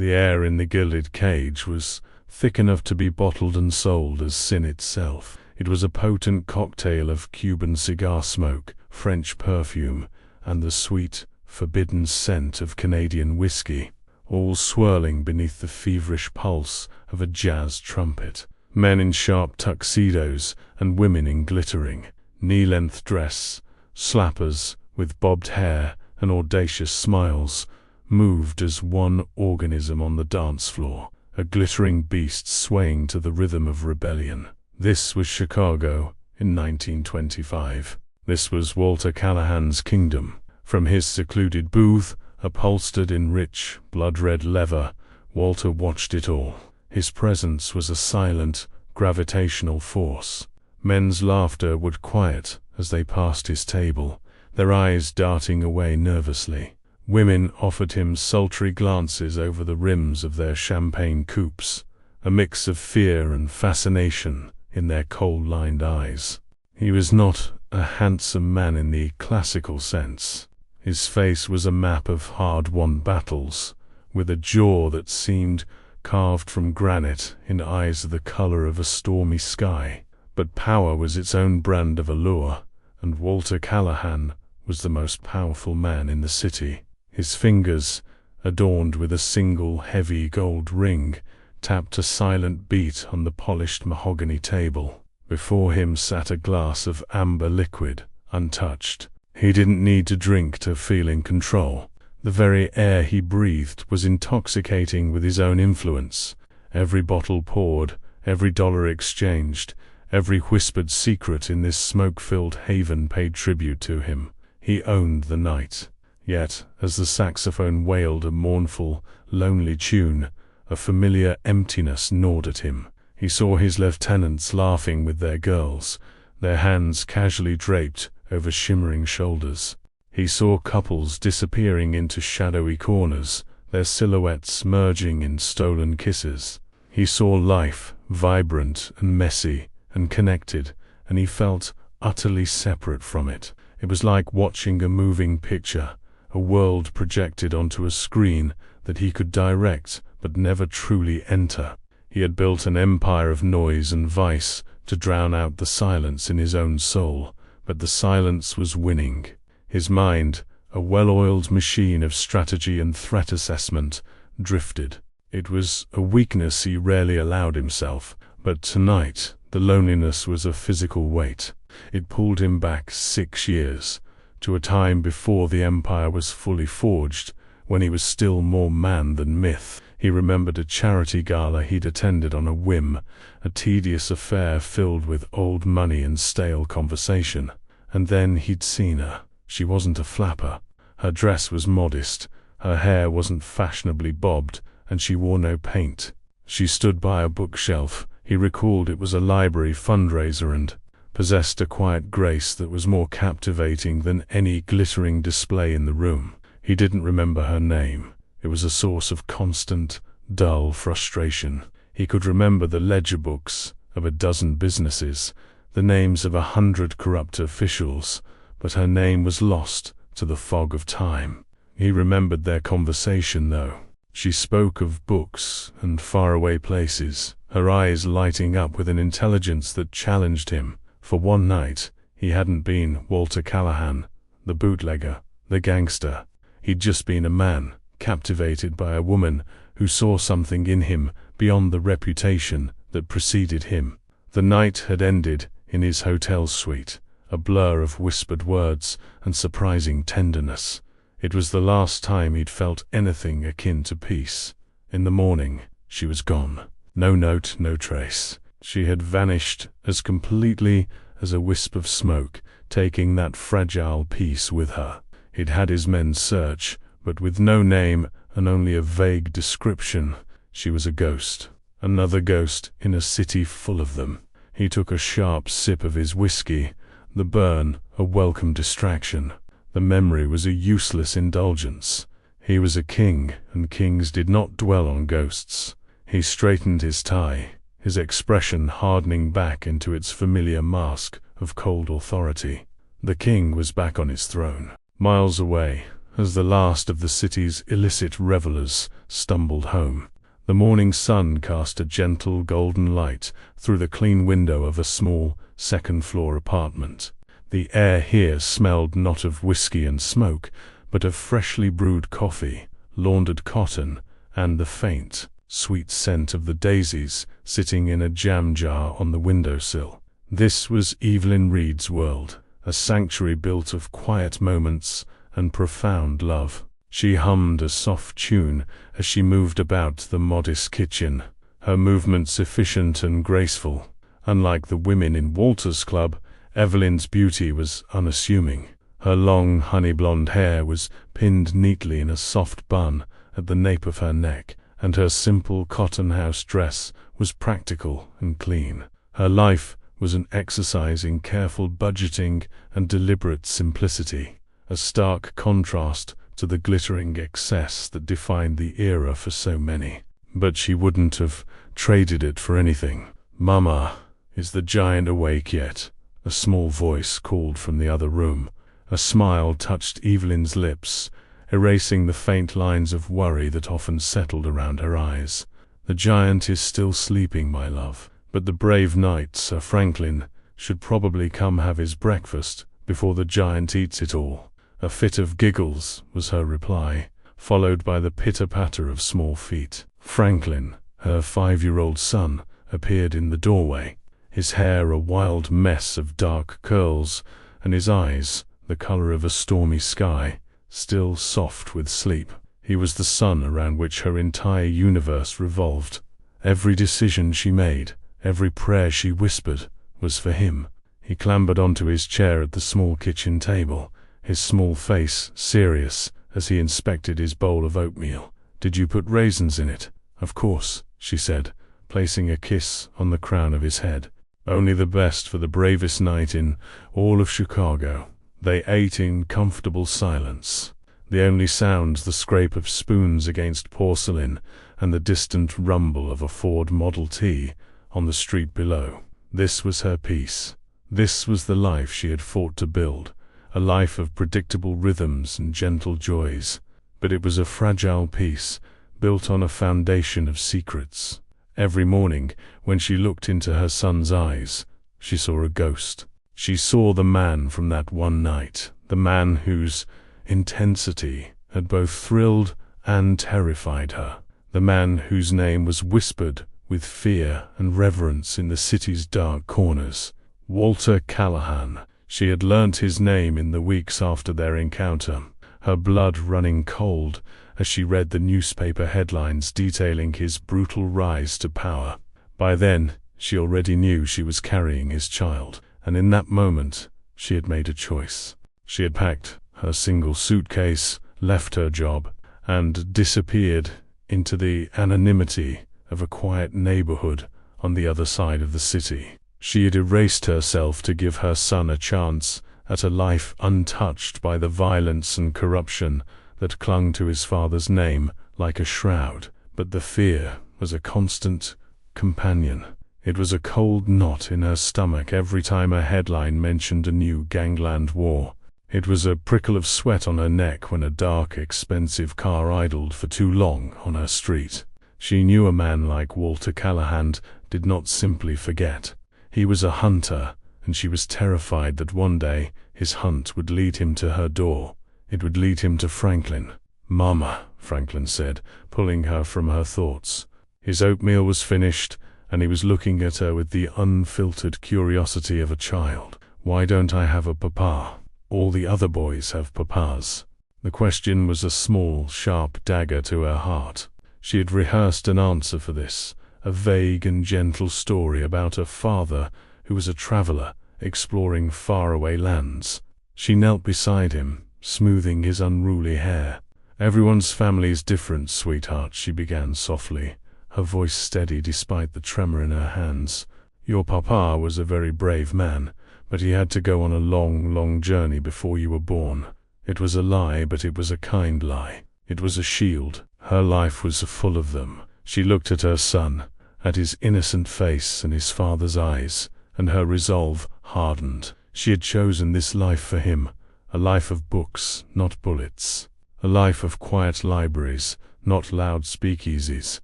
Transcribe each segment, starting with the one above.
The air in the gilded cage was thick enough to be bottled and sold as sin itself. It was a potent cocktail of Cuban cigar smoke, French perfume, and the sweet, forbidden scent of Canadian whiskey, all swirling beneath the feverish pulse of a jazz trumpet. Men in sharp tuxedos and women in glittering, knee-length dress, slappers with bobbed hair and audacious smiles, moved as one organism on the dance floor, a glittering beast swaying to the rhythm of rebellion. This was Chicago in 1925. This was Walter Callahan's kingdom. From his secluded booth, upholstered in rich, blood-red leather, Walter watched it all. His presence was a silent, gravitational force. Men's laughter would quiet as they passed his table, their eyes darting away nervously. Women offered him sultry glances over the rims of their champagne coupes, a mix of fear and fascination in their coal-lined eyes. He was not a handsome man in the classical sense. His face was a map of hard-won battles, with a jaw that seemed carved from granite and eyes the color of a stormy sky. But power was its own brand of allure, and Walter Callahan was the most powerful man in the city. His fingers, adorned with a single heavy gold ring, tapped a silent beat on the polished mahogany table. Before him sat a glass of amber liquid, untouched. He didn't need to drink to feel in control. The very air he breathed was intoxicating with his own influence. Every bottle poured, every dollar exchanged, every whispered secret in this smoke-filled haven paid tribute to him. He owned the night. Yet, as the saxophone wailed a mournful, lonely tune, a familiar emptiness gnawed at him. He saw his lieutenants laughing with their girls, their hands casually draped over shimmering shoulders. He saw couples disappearing into shadowy corners, their silhouettes merging in stolen kisses. He saw life, vibrant and messy and connected, and he felt utterly separate from it. It was like watching a moving picture, a world projected onto a screen that he could direct but never truly enter. He had built an empire of noise and vice to drown out the silence in his own soul, but the silence was winning. His mind, a well-oiled machine of strategy and threat assessment, drifted. It was a weakness he rarely allowed himself, but tonight the loneliness was a physical weight. It pulled him back 6 years, to a time before the empire was fully forged, when he was still more man than myth. He remembered a charity gala he'd attended on a whim, a tedious affair filled with old money and stale conversation. And then he'd seen her. She wasn't a flapper. Her dress was modest, her hair wasn't fashionably bobbed, and she wore no paint. She stood by a bookshelf. He recalled it was a library fundraiser and possessed a quiet grace that was more captivating than any glittering display in the room. He didn't remember her name. It was a source of constant, dull frustration. He could remember the ledger books of a dozen businesses, the names of 100 corrupt officials, but her name was lost to the fog of time. He remembered their conversation, though. She spoke of books and faraway places, her eyes lighting up with an intelligence that challenged him. For one night, he hadn't been Walter Callahan, the bootlegger, the gangster. He'd just been a man, captivated by a woman who saw something in him beyond the reputation that preceded him. The night had ended in his hotel suite, a blur of whispered words and surprising tenderness. It was the last time he'd felt anything akin to peace. In the morning, she was gone. No note, no trace. She had vanished as completely as a wisp of smoke, taking that fragile peace with her. He'd had his men search, but with no name and only a vague description. She was a ghost. Another ghost in a city full of them. He took a sharp sip of his whiskey, the burn a welcome distraction. The memory was a useless indulgence. He was a king, and kings did not dwell on ghosts. He straightened his tie, his expression hardening back into its familiar mask of cold authority. The king was back on his throne. Miles away, as the last of the city's illicit revelers stumbled home. The morning sun cast a gentle golden light through the clean window of a small second-floor apartment. The air here smelled not of whiskey and smoke, but of freshly brewed coffee, laundered cotton, and the faint, sweet scent of the daisies sitting in a jam jar on the windowsill. This was Evelyn Reed's world, a sanctuary built of quiet moments and profound love. She hummed a soft tune as she moved about the modest kitchen, her movements efficient and graceful. Unlike the women in Walter's club, Evelyn's beauty was unassuming. Her long honey-blonde hair was pinned neatly in a soft bun at the nape of her neck, and her simple cotton house dress was practical and clean. Her life was an exercise in careful budgeting and deliberate simplicity, a stark contrast to the glittering excess that defined the era for so many. But she wouldn't have traded it for anything. "Mama, is the giant awake yet?" A small voice called from the other room. A smile touched Evelyn's lips, erasing the faint lines of worry that often settled around her eyes. "The giant is still sleeping, my love, but the brave knight, Sir Franklin, should probably come have his breakfast before the giant eats it all." A fit of giggles was her reply, followed by the pitter-patter of small feet. Franklin, her 5-year-old son, appeared in the doorway, his hair a wild mess of dark curls, and his eyes, the color of a stormy sky, still soft with sleep. He was the sun around which her entire universe revolved. Every decision she made, every prayer she whispered, was for him. He clambered onto his chair at the small kitchen table, his small face serious as he inspected his bowl of oatmeal. "Did you put raisins in it?" "Of course," she said, placing a kiss on the crown of his head. "Only the best for the bravest knight in all of Chicago." They ate in comfortable silence, the only sounds the scrape of spoons against porcelain and the distant rumble of a Ford Model T on the street below. This was her peace. This was the life she had fought to build, a life of predictable rhythms and gentle joys. But it was a fragile peace, built on a foundation of secrets. Every morning, when she looked into her son's eyes, she saw a ghost. She saw the man from that one night, the man whose intensity had both thrilled and terrified her, the man whose name was whispered with fear and reverence in the city's dark corners. Walter Callahan. She had learnt his name in the weeks after their encounter, her blood running cold as she read the newspaper headlines detailing his brutal rise to power. By then, she already knew she was carrying his child, and in that moment, she had made a choice. She had packed her single suitcase, left her job, and disappeared into the anonymity of a quiet neighborhood on the other side of the city. She had erased herself to give her son a chance at a life untouched by the violence and corruption that clung to his father's name like a shroud. But the fear was a constant companion. It was a cold knot in her stomach every time a headline mentioned a new gangland war. It was a prickle of sweat on her neck when a dark, expensive car idled for too long on her street. She knew a man like Walter Callahan did not simply forget. He was a hunter, and she was terrified that one day his hunt would lead him to her door. It would lead him to Franklin. "Mama," Franklin said, pulling her from her thoughts. His oatmeal was finished, and he was looking at her with the unfiltered curiosity of a child. "Why don't I have a papa? All the other boys have papas." The question was a small, sharp dagger to her heart. She had rehearsed an answer for this, a vague and gentle story about a father who was a traveler, exploring faraway lands. She knelt beside him, smoothing his unruly hair. "Everyone's family's different, sweetheart," she began softly, her voice steady despite the tremor in her hands. "Your papa was a very brave man, but he had to go on a long, long journey before you were born. It was a lie, but it was a kind lie. It was a shield. Her life was full of them." She looked at her son, at his innocent face and his father's eyes, and her resolve hardened. She had chosen this life for him, a life of books, not bullets, a life of quiet libraries, not loud speakeasies,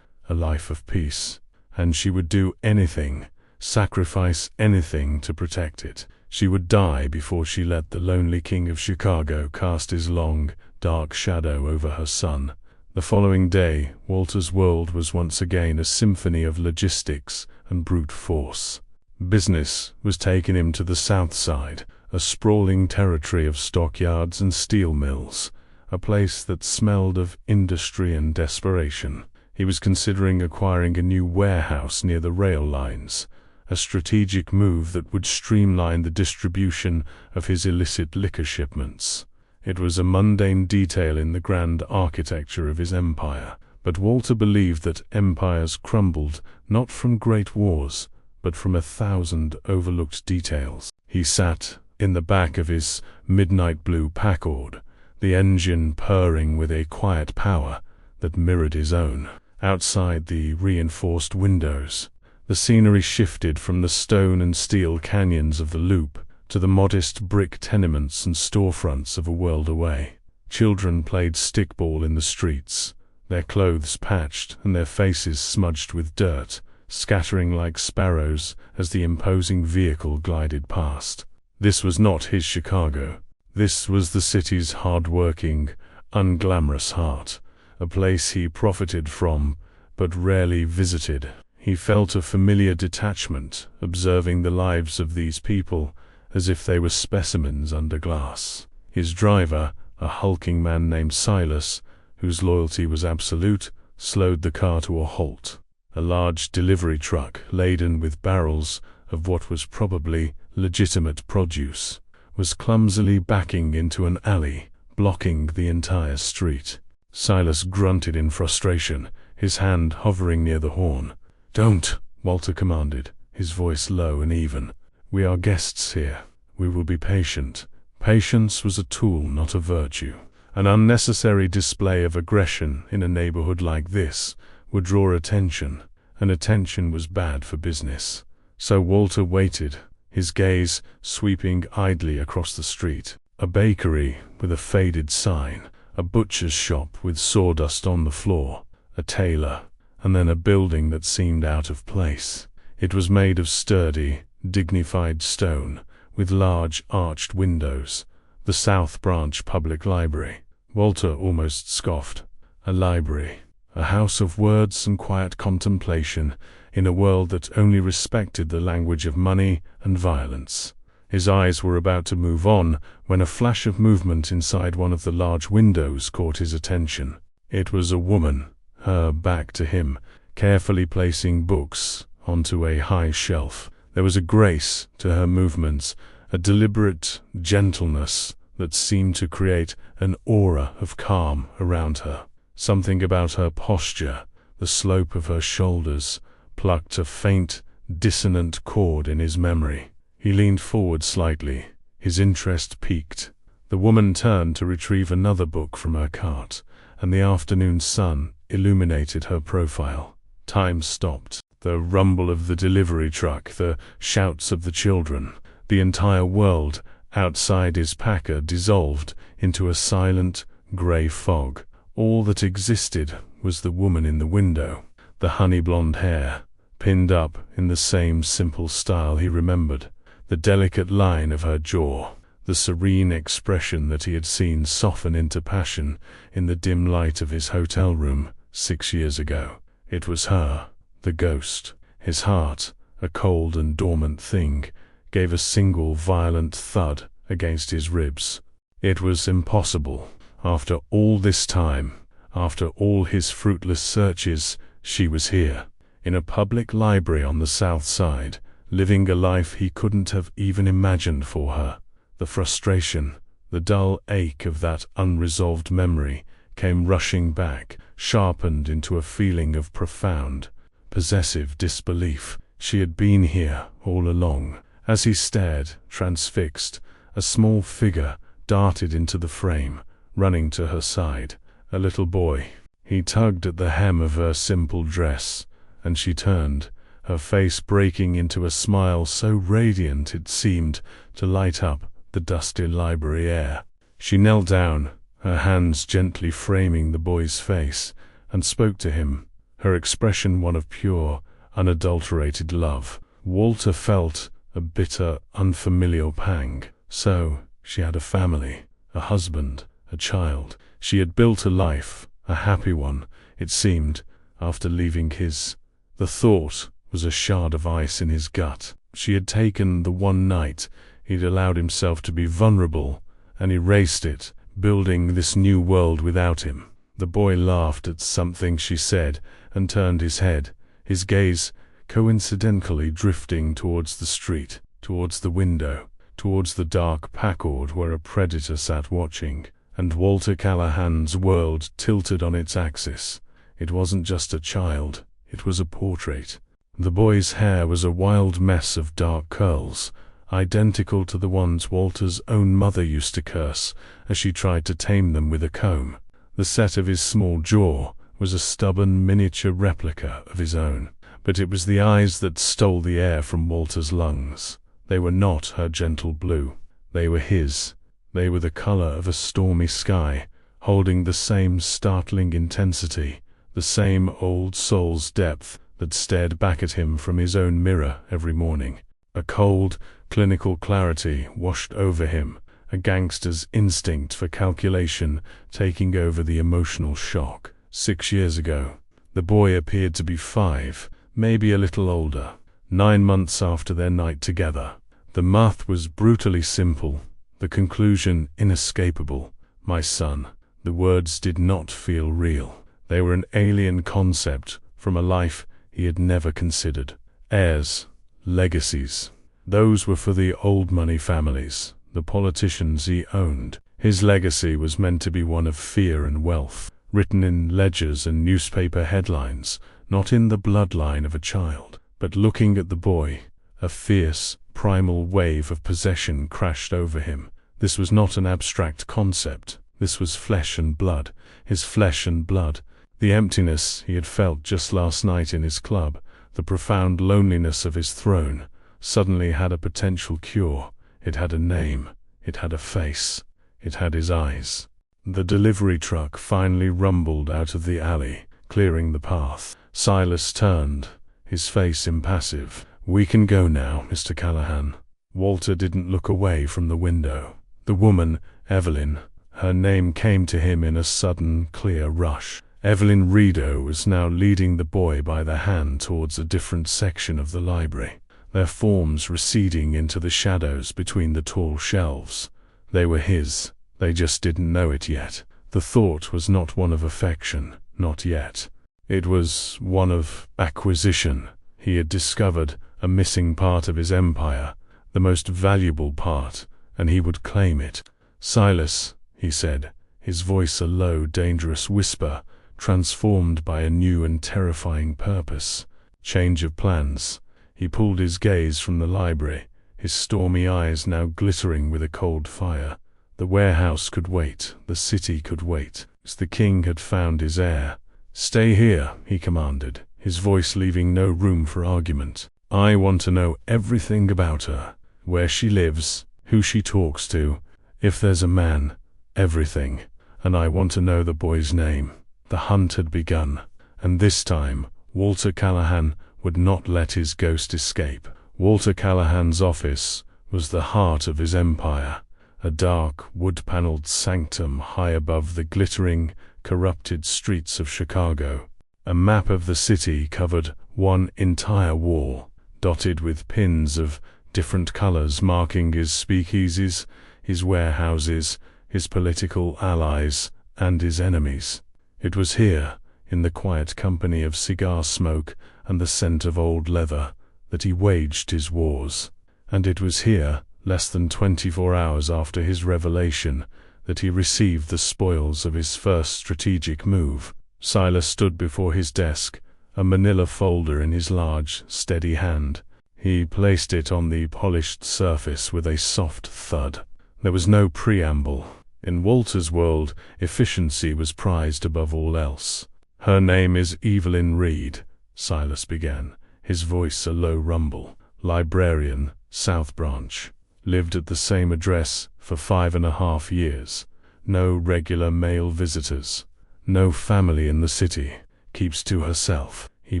a life of peace. And she would do anything, sacrifice anything to protect it. She would die before she let the lonely king of Chicago cast his long, dark shadow over her son. The following day, Walter's world was once again a symphony of logistics and brute force. Business was taking him to the South Side, a sprawling territory of stockyards and steel mills, a place that smelled of industry and desperation. He was considering acquiring a new warehouse near the rail lines, a strategic move that would streamline the distribution of his illicit liquor shipments. It was a mundane detail in the grand architecture of his empire, but Walter believed that empires crumbled not from great wars, but from 1,000 overlooked details. He sat in the back of his midnight blue Packard, the engine purring with a quiet power that mirrored his own. Outside the reinforced windows, the scenery shifted from the stone and steel canyons of the Loop to the modest brick tenements and storefronts of a world away. Children played stickball in the streets, their clothes patched and their faces smudged with dirt, scattering like sparrows as the imposing vehicle glided past. This was not his Chicago. This was the city's hard-working, unglamorous heart, a place he profited from, but rarely visited. He felt a familiar detachment, observing the lives of these people as if they were specimens under glass. His driver, a hulking man named Silas, whose loyalty was absolute, slowed the car to a halt. A large delivery truck, laden with barrels of what was probably legitimate produce, was clumsily backing into an alley, blocking the entire street. Silas grunted in frustration, his hand hovering near the horn. "Don't," Walter commanded, his voice low and even. "We are guests here. We will be patient." Patience was a tool, not a virtue. An unnecessary display of aggression in a neighborhood like this would draw attention, and attention was bad for business. So Walter waited, his gaze sweeping idly across the street. A bakery with a faded sign, a butcher's shop with sawdust on the floor, a tailor, and then a building that seemed out of place. It was made of sturdy, dignified stone, with large arched windows, the South Branch Public Library. Walter almost scoffed. A library, a house of words and quiet contemplation in a world that only respected the language of money and violence. His eyes were about to move on when a flash of movement inside one of the large windows caught his attention. It was a woman, her back to him, carefully placing books onto a high shelf. There was a grace to her movements, a deliberate gentleness that seemed to create an aura of calm around her. Something about her posture, the slope of her shoulders, plucked a faint, dissonant chord in his memory. He leaned forward slightly, his interest piqued. The woman turned to retrieve another book from her cart, and the afternoon sun illuminated her profile. Time stopped. The rumble of the delivery truck, the shouts of the children, the entire world outside his Packard dissolved into a silent, grey fog. All that existed was the woman in the window, the honey-blonde hair, pinned up in the same simple style he remembered, the delicate line of her jaw, the serene expression that he had seen soften into passion in the dim light of his hotel room 6 years ago. It was her, the ghost. His heart, a cold and dormant thing, gave a single violent thud against his ribs. It was impossible. After all this time, after all his fruitless searches, she was here, in a public library on the South Side, living a life he couldn't have even imagined for her. The frustration, the dull ache of that unresolved memory came rushing back, sharpened into a feeling of profound, possessive disbelief. She had been here all along. As he stared, transfixed, a small figure darted into the frame, running to her side. A little boy. He tugged at the hem of her simple dress, and she turned, her face breaking into a smile so radiant it seemed to light up the dusty library air. She knelt down, her hands gently framing the boy's face, and spoke to him, her expression one of pure, unadulterated love. Walter felt a bitter, unfamiliar pang. So, she had a family, a husband, a child. She had built a life, a happy one, it seemed, after leaving his. The thought was a shard of ice in his gut. She had taken the one night he'd allowed himself to be vulnerable, and erased it, building this new world without him. The boy laughed at something she said, and turned his head, his gaze coincidentally drifting towards the street, towards the window, towards the dark packard where a predator sat watching, and Walter Callahan's world tilted on its axis. It wasn't just a child, it was a portrait. The boy's hair was a wild mess of dark curls, identical to the ones Walter's own mother used to curse as she tried to tame them with a comb. The set of his small jaw was a stubborn miniature replica of his own. But it was the eyes that stole the air from Walter's lungs. They were not her gentle blue. They were his. They were the color of a stormy sky, holding the same startling intensity, the same old soul's depth that stared back at him from his own mirror every morning. A cold, clinical clarity washed over him, a gangster's instinct for calculation taking over the emotional shock. 6 years ago, the boy appeared to be 5, maybe a little older. 9 months after their night together. The math was brutally simple, the conclusion inescapable. My son. The words did not feel real. They were an alien concept from a life he had never considered. Heirs, legacies. Those were for the old money families, the politicians he owned. His legacy was meant to be one of fear and wealth, written in ledgers and newspaper headlines, not in the bloodline of a child. But looking at the boy, a fierce, primal wave of possession crashed over him. This was not an abstract concept. This was flesh and blood, his flesh and blood. The emptiness he had felt just last night in his club, the profound loneliness of his throne, suddenly had a potential cure. It had a name. It had a face. It had his eyes. The delivery truck finally rumbled out of the alley, clearing the path. Silas turned, his face impassive. "We can go now, Mr. Callahan." Walter didn't look away from the window. The woman, Evelyn, her name came to him in a sudden, clear rush. Evelyn Rideau was now leading the boy by the hand towards a different section of the library, their forms receding into the shadows between the tall shelves. They were his. They just didn't know it yet. The thought was not one of affection, not yet. It was one of acquisition. He had discovered a missing part of his empire, the most valuable part, and he would claim it. "Silas," he said, his voice a low, dangerous whisper, transformed by a new and terrifying purpose. Change of plans. He pulled his gaze from the library, his stormy eyes now glittering with a cold fire. The warehouse could wait, the city could wait. The king had found his heir. "Stay here," he commanded, his voice leaving no room for argument. "I want to know everything about her, where she lives, who she talks to, if there's a man, everything. And I want to know the boy's name." The hunt had begun, and this time, Walter Callahan would not let his ghost escape. Walter Callahan's office was the heart of his empire, a dark, wood-paneled sanctum high above the glittering, corrupted streets of Chicago. A map of the city covered one entire wall, dotted with pins of different colors marking his speakeasies, his warehouses, his political allies, and his enemies. It was here, in the quiet company of cigar smoke and the scent of old leather, that he waged his wars. And it was here, less than 24 hours after his revelation, that he received the spoils of his first strategic move. Silas stood before his desk, a manila folder in his large, steady hand. He placed it on the polished surface with a soft thud. There was no preamble. In Walter's world, efficiency was prized above all else. "Her name is Evelyn Reed," Silas began, his voice a low rumble. "Librarian, South Branch. Lived at the same address for 5.5 years. No regular male visitors. No family in the city. Keeps to herself. He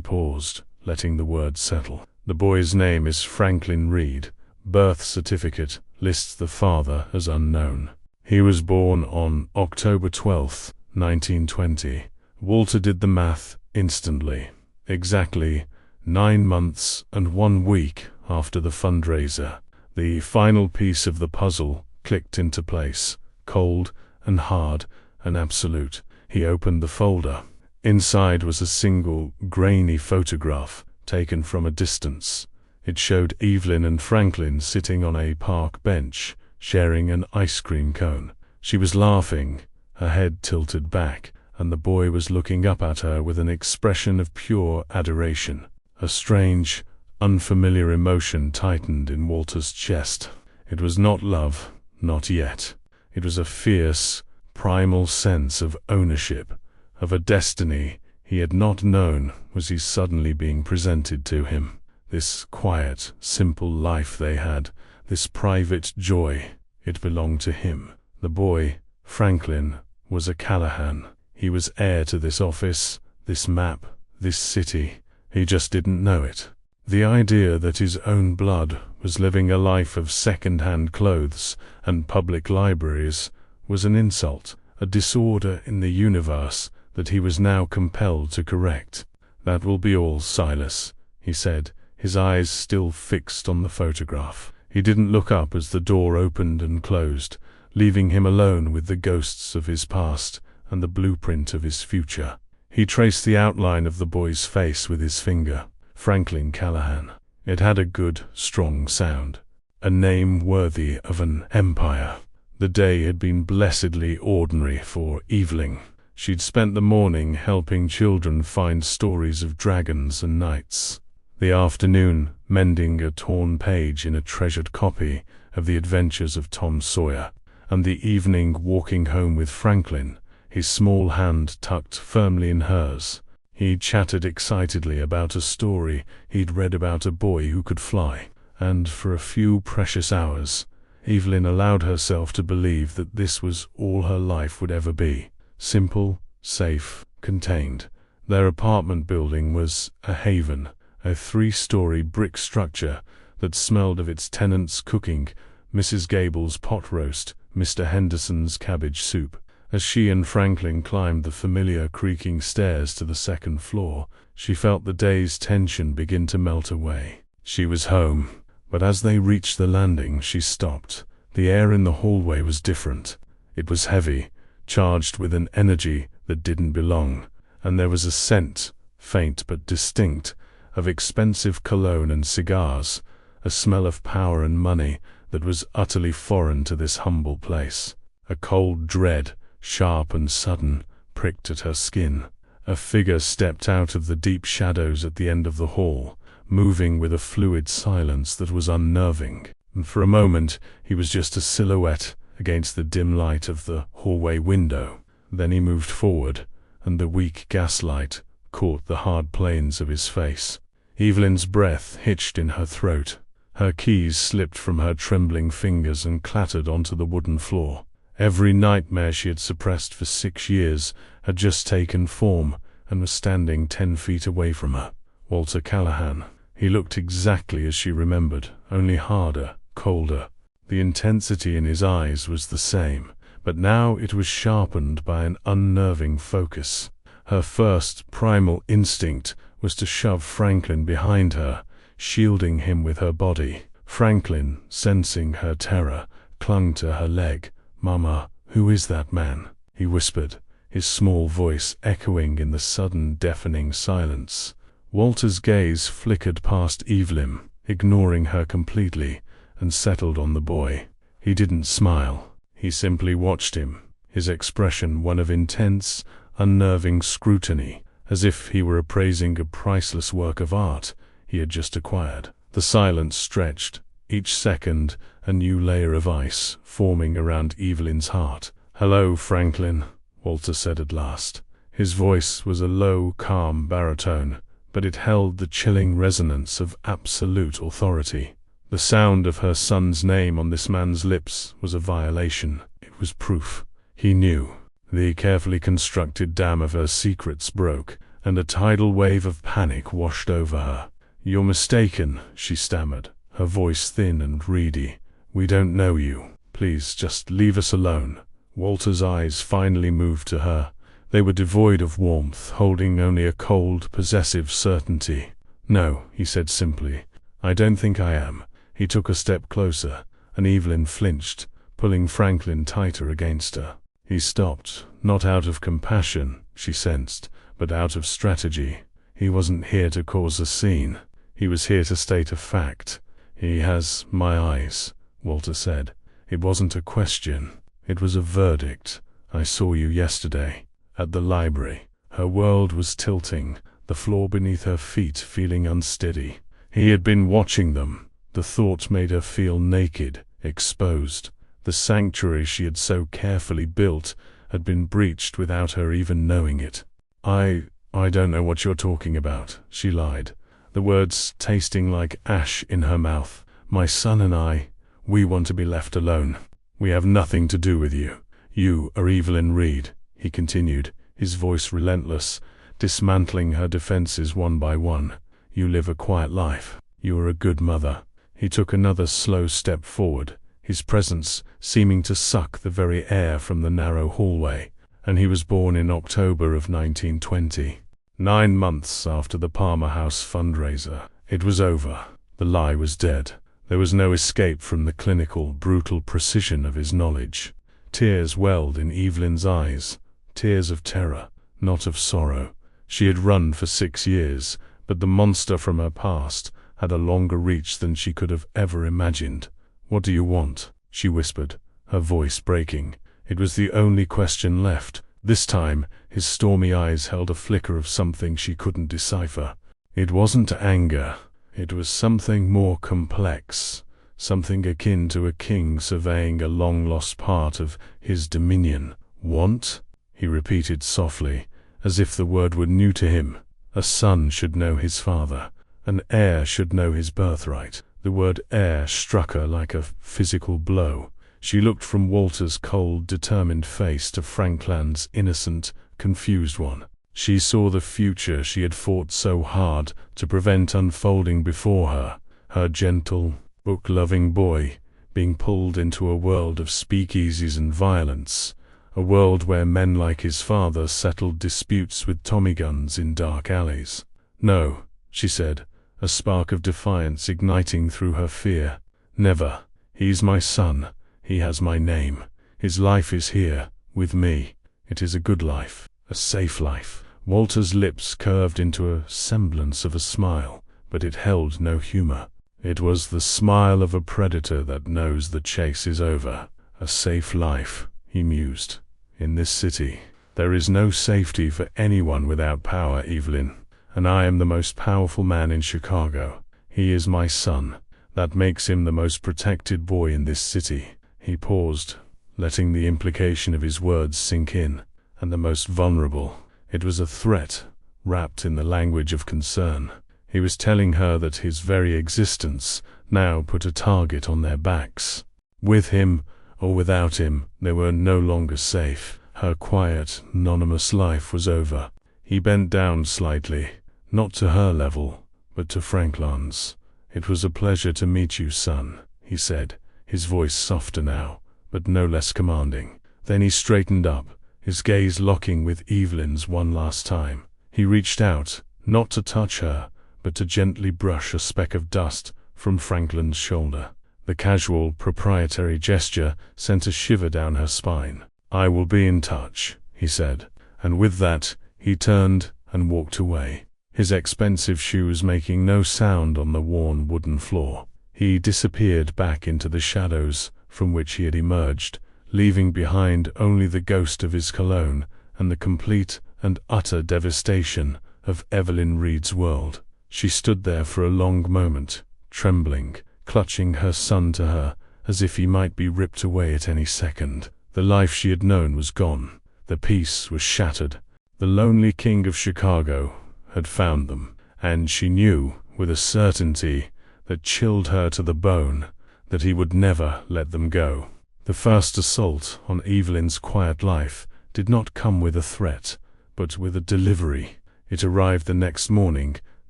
paused, letting the words settle. The boy's name is Franklin Reed. Birth certificate lists the father as unknown. He was born on October 12, 1920. Walter did the math instantly. Exactly 9 months and 1 week after the fundraiser. The final piece of the puzzle clicked into place, cold and hard and absolute. He opened the folder. Inside was a single, grainy photograph taken from a distance. It showed Evelyn and Franklin sitting on a park bench, sharing an ice cream cone. She was laughing, her head tilted back, and the boy was looking up at her with an expression of pure adoration. A strange, unfamiliar emotion tightened in Walter's chest. It was not love, not yet. It was a fierce, primal sense of ownership, of a destiny he had not known was he suddenly being presented to him. This quiet, simple life they had, this private joy, it belonged to him. The boy, Franklin, was a Callahan. He was heir to this office, this map, this city. He just didn't know it. The idea that his own blood was living a life of second-hand clothes and public libraries was an insult, a disorder in the universe that he was now compelled to correct. "That will be all, Silas," he said, his eyes still fixed on the photograph. He didn't look up as the door opened and closed, leaving him alone with the ghosts of his past and the blueprint of his future. He traced the outline of the boy's face with his finger. Franklin Callahan. It had a good, strong sound. A name worthy of an empire. The day had been blessedly ordinary for Evelyn. She'd spent the morning helping children find stories of dragons and knights. The afternoon mending a torn page in a treasured copy of The Adventures of Tom Sawyer. And the evening walking home with Franklin, his small hand tucked firmly in hers. He chatted excitedly about a story he'd read about a boy who could fly. And for a few precious hours, Evelyn allowed herself to believe that this was all her life would ever be. Simple, safe, contained. Their apartment building was a haven, a 3-story brick structure that smelled of its tenants cooking Mrs. Gable's pot roast, Mr. Henderson's cabbage soup. As she and Franklin climbed the familiar creaking stairs to the second floor, she felt the day's tension begin to melt away. She was home, but as they reached the landing, she stopped. The air in the hallway was different. It was heavy, charged with an energy that didn't belong, and there was a scent, faint but distinct, of expensive cologne and cigars, a smell of power and money that was utterly foreign to this humble place. A cold dread, sharp and sudden, pricked at her skin. A figure stepped out of the deep shadows at the end of the hall, moving with a fluid silence that was unnerving. And for a moment he was just a silhouette against the dim light of the hallway window. Then he moved forward, and the weak gaslight caught the hard planes of his face. Evelyn's breath hitched in her throat. Her keys slipped from her trembling fingers and clattered onto the wooden floor. Every nightmare she had suppressed for 6 years had just taken form and was standing 10 feet away from her. Walter Callahan. He looked exactly as she remembered, only harder, colder. The intensity in his eyes was the same, but now it was sharpened by an unnerving focus. Her first primal instinct was to shove Franklin behind her, shielding him with her body. Franklin, sensing her terror, clung to her leg. "Mama, who is that man?" he whispered, his small voice echoing in the sudden deafening silence. Walter's gaze flickered past Evelyn, ignoring her completely, and settled on the boy. He didn't smile. He simply watched him, his expression one of intense, unnerving scrutiny, as if he were appraising a priceless work of art he had just acquired. The silence stretched, each second a new layer of ice forming around Evelyn's heart. "Hello, Franklin," Walter said at last. His voice was a low, calm baritone, but it held the chilling resonance of absolute authority. The sound of her son's name on this man's lips was a violation. It was proof. He knew. The carefully constructed dam of her secrets broke, and a tidal wave of panic washed over her. "You're mistaken," she stammered, her voice thin and reedy. "We don't know you. Please, just leave us alone." Walter's eyes finally moved to her. They were devoid of warmth, holding only a cold, possessive certainty. "No," he said simply. "I don't think I am." He took a step closer, and Evelyn flinched, pulling Franklin tighter against her. He stopped, not out of compassion, she sensed, but out of strategy. He wasn't here to cause a scene. He was here to state a fact. "He has my eyes," Walter said. It wasn't a question. It was a verdict. "I saw you yesterday, at the library." Her world was tilting, the floor beneath her feet feeling unsteady. He had been watching them. The thought made her feel naked, exposed. The sanctuary she had so carefully built had been breached without her even knowing it. I don't know what you're talking about," she lied, the words tasting like ash in her mouth. "My son and we want to be left alone. We have nothing to do with you. You are Evelyn Reed," he continued, his voice relentless, dismantling her defenses one by one. "You live a quiet life. You are a good mother." He took another slow step forward, his presence seeming to suck the very air from the narrow hallway. "And he was born in October of 1920. 9 months after the Palmer House fundraiser. It was over. The lie was dead. There was no escape from the clinical, brutal precision of his knowledge." Tears welled in Evelyn's eyes, tears of terror, not of sorrow. She had run for 6 years, but the monster from her past had a longer reach than she could have ever imagined. "What do you want?" she whispered, her voice breaking. It was the only question left. This time, his stormy eyes held a flicker of something she couldn't decipher. It wasn't anger. It was something more complex, something akin to a king surveying a long-lost part of his dominion. "Want?" he repeated softly, as if the word were new to him. A son should know his father. An heir should know his birthright. The word heir struck her like a physical blow. She looked from Walter's cold, determined face to Franklin's innocent, confused one. She saw the future she had fought so hard to prevent unfolding before her, her gentle, book-loving boy being pulled into a world of speakeasies and violence, a world where men like his father settled disputes with Tommy guns in dark alleys. "No," she said, a spark of defiance igniting through her fear. "Never. He's my son. He has my name. His life is here, with me. It is a good life, a safe life." Walter's lips curved into a semblance of a smile, but it held no humor. It was the smile of a predator that knows the chase is over. "A safe life," he mused. "In this city, there is no safety for anyone without power, Evelyn. And I am the most powerful man in Chicago. He is my son. That makes him the most protected boy in this city." He paused, letting the implication of his words sink in. "And the most vulnerable." It was a threat, wrapped in the language of concern. He was telling her that his very existence now put a target on their backs. With him, or without him, they were no longer safe. Her quiet, anonymous life was over. He bent down slightly, not to her level, but to Franklin's. "It was a pleasure to meet you, son," he said, his voice softer now, but no less commanding. Then he straightened up, his gaze locking with Evelyn's one last time. He reached out, not to touch her, but to gently brush a speck of dust from Franklin's shoulder. The casual, proprietary gesture sent a shiver down her spine. "I will be in touch," he said, and with that, he turned and walked away, his expensive shoes making no sound on the worn wooden floor. He disappeared back into the shadows from which he had emerged, leaving behind only the ghost of his cologne and the complete and utter devastation of Evelyn Reed's world. She stood there for a long moment, trembling, clutching her son to her, as if he might be ripped away at any second. The life she had known was gone. The peace was shattered. The lonely king of Chicago had found them, and she knew, with a certainty that chilled her to the bone, that he would never let them go. The first assault on Evelyn's quiet life did not come with a threat, but with a delivery. It arrived the next morning,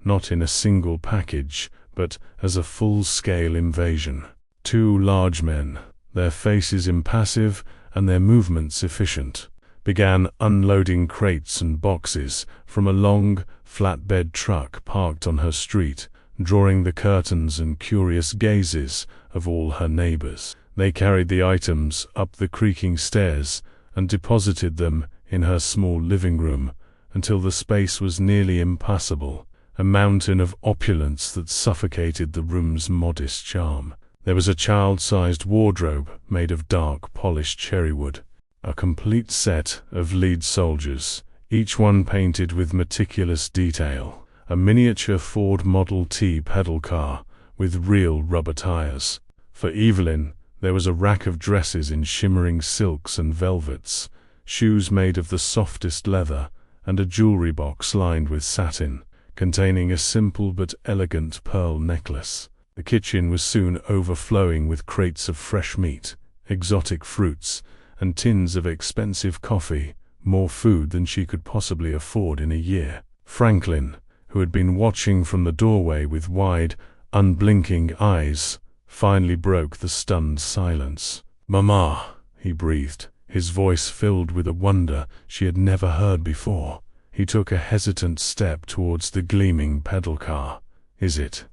not in a single package, but as a full-scale invasion. Two large men, their faces impassive and their movements efficient, began unloading crates and boxes from a long, flatbed truck parked on her street, drawing the curtains and curious gazes of all her neighbors. They carried the items up the creaking stairs and deposited them in her small living room until the space was nearly impassable, a mountain of opulence that suffocated the room's modest charm. There was a child-sized wardrobe made of dark, polished cherrywood, a complete set of lead soldiers, each one painted with meticulous detail, a miniature Ford Model T pedal car with real rubber tires. For Evelyn, there was a rack of dresses in shimmering silks and velvets, shoes made of the softest leather, and a jewelry box lined with satin, containing a simple but elegant pearl necklace. The kitchen was soon overflowing with crates of fresh meat, exotic fruits, and tins of expensive coffee, more food than she could possibly afford in a year. Franklin, who had been watching from the doorway with wide, unblinking eyes, finally broke the stunned silence. "Mama," he breathed, his voice filled with a wonder she had never heard before. He took a hesitant step towards the gleaming pedal car. Is it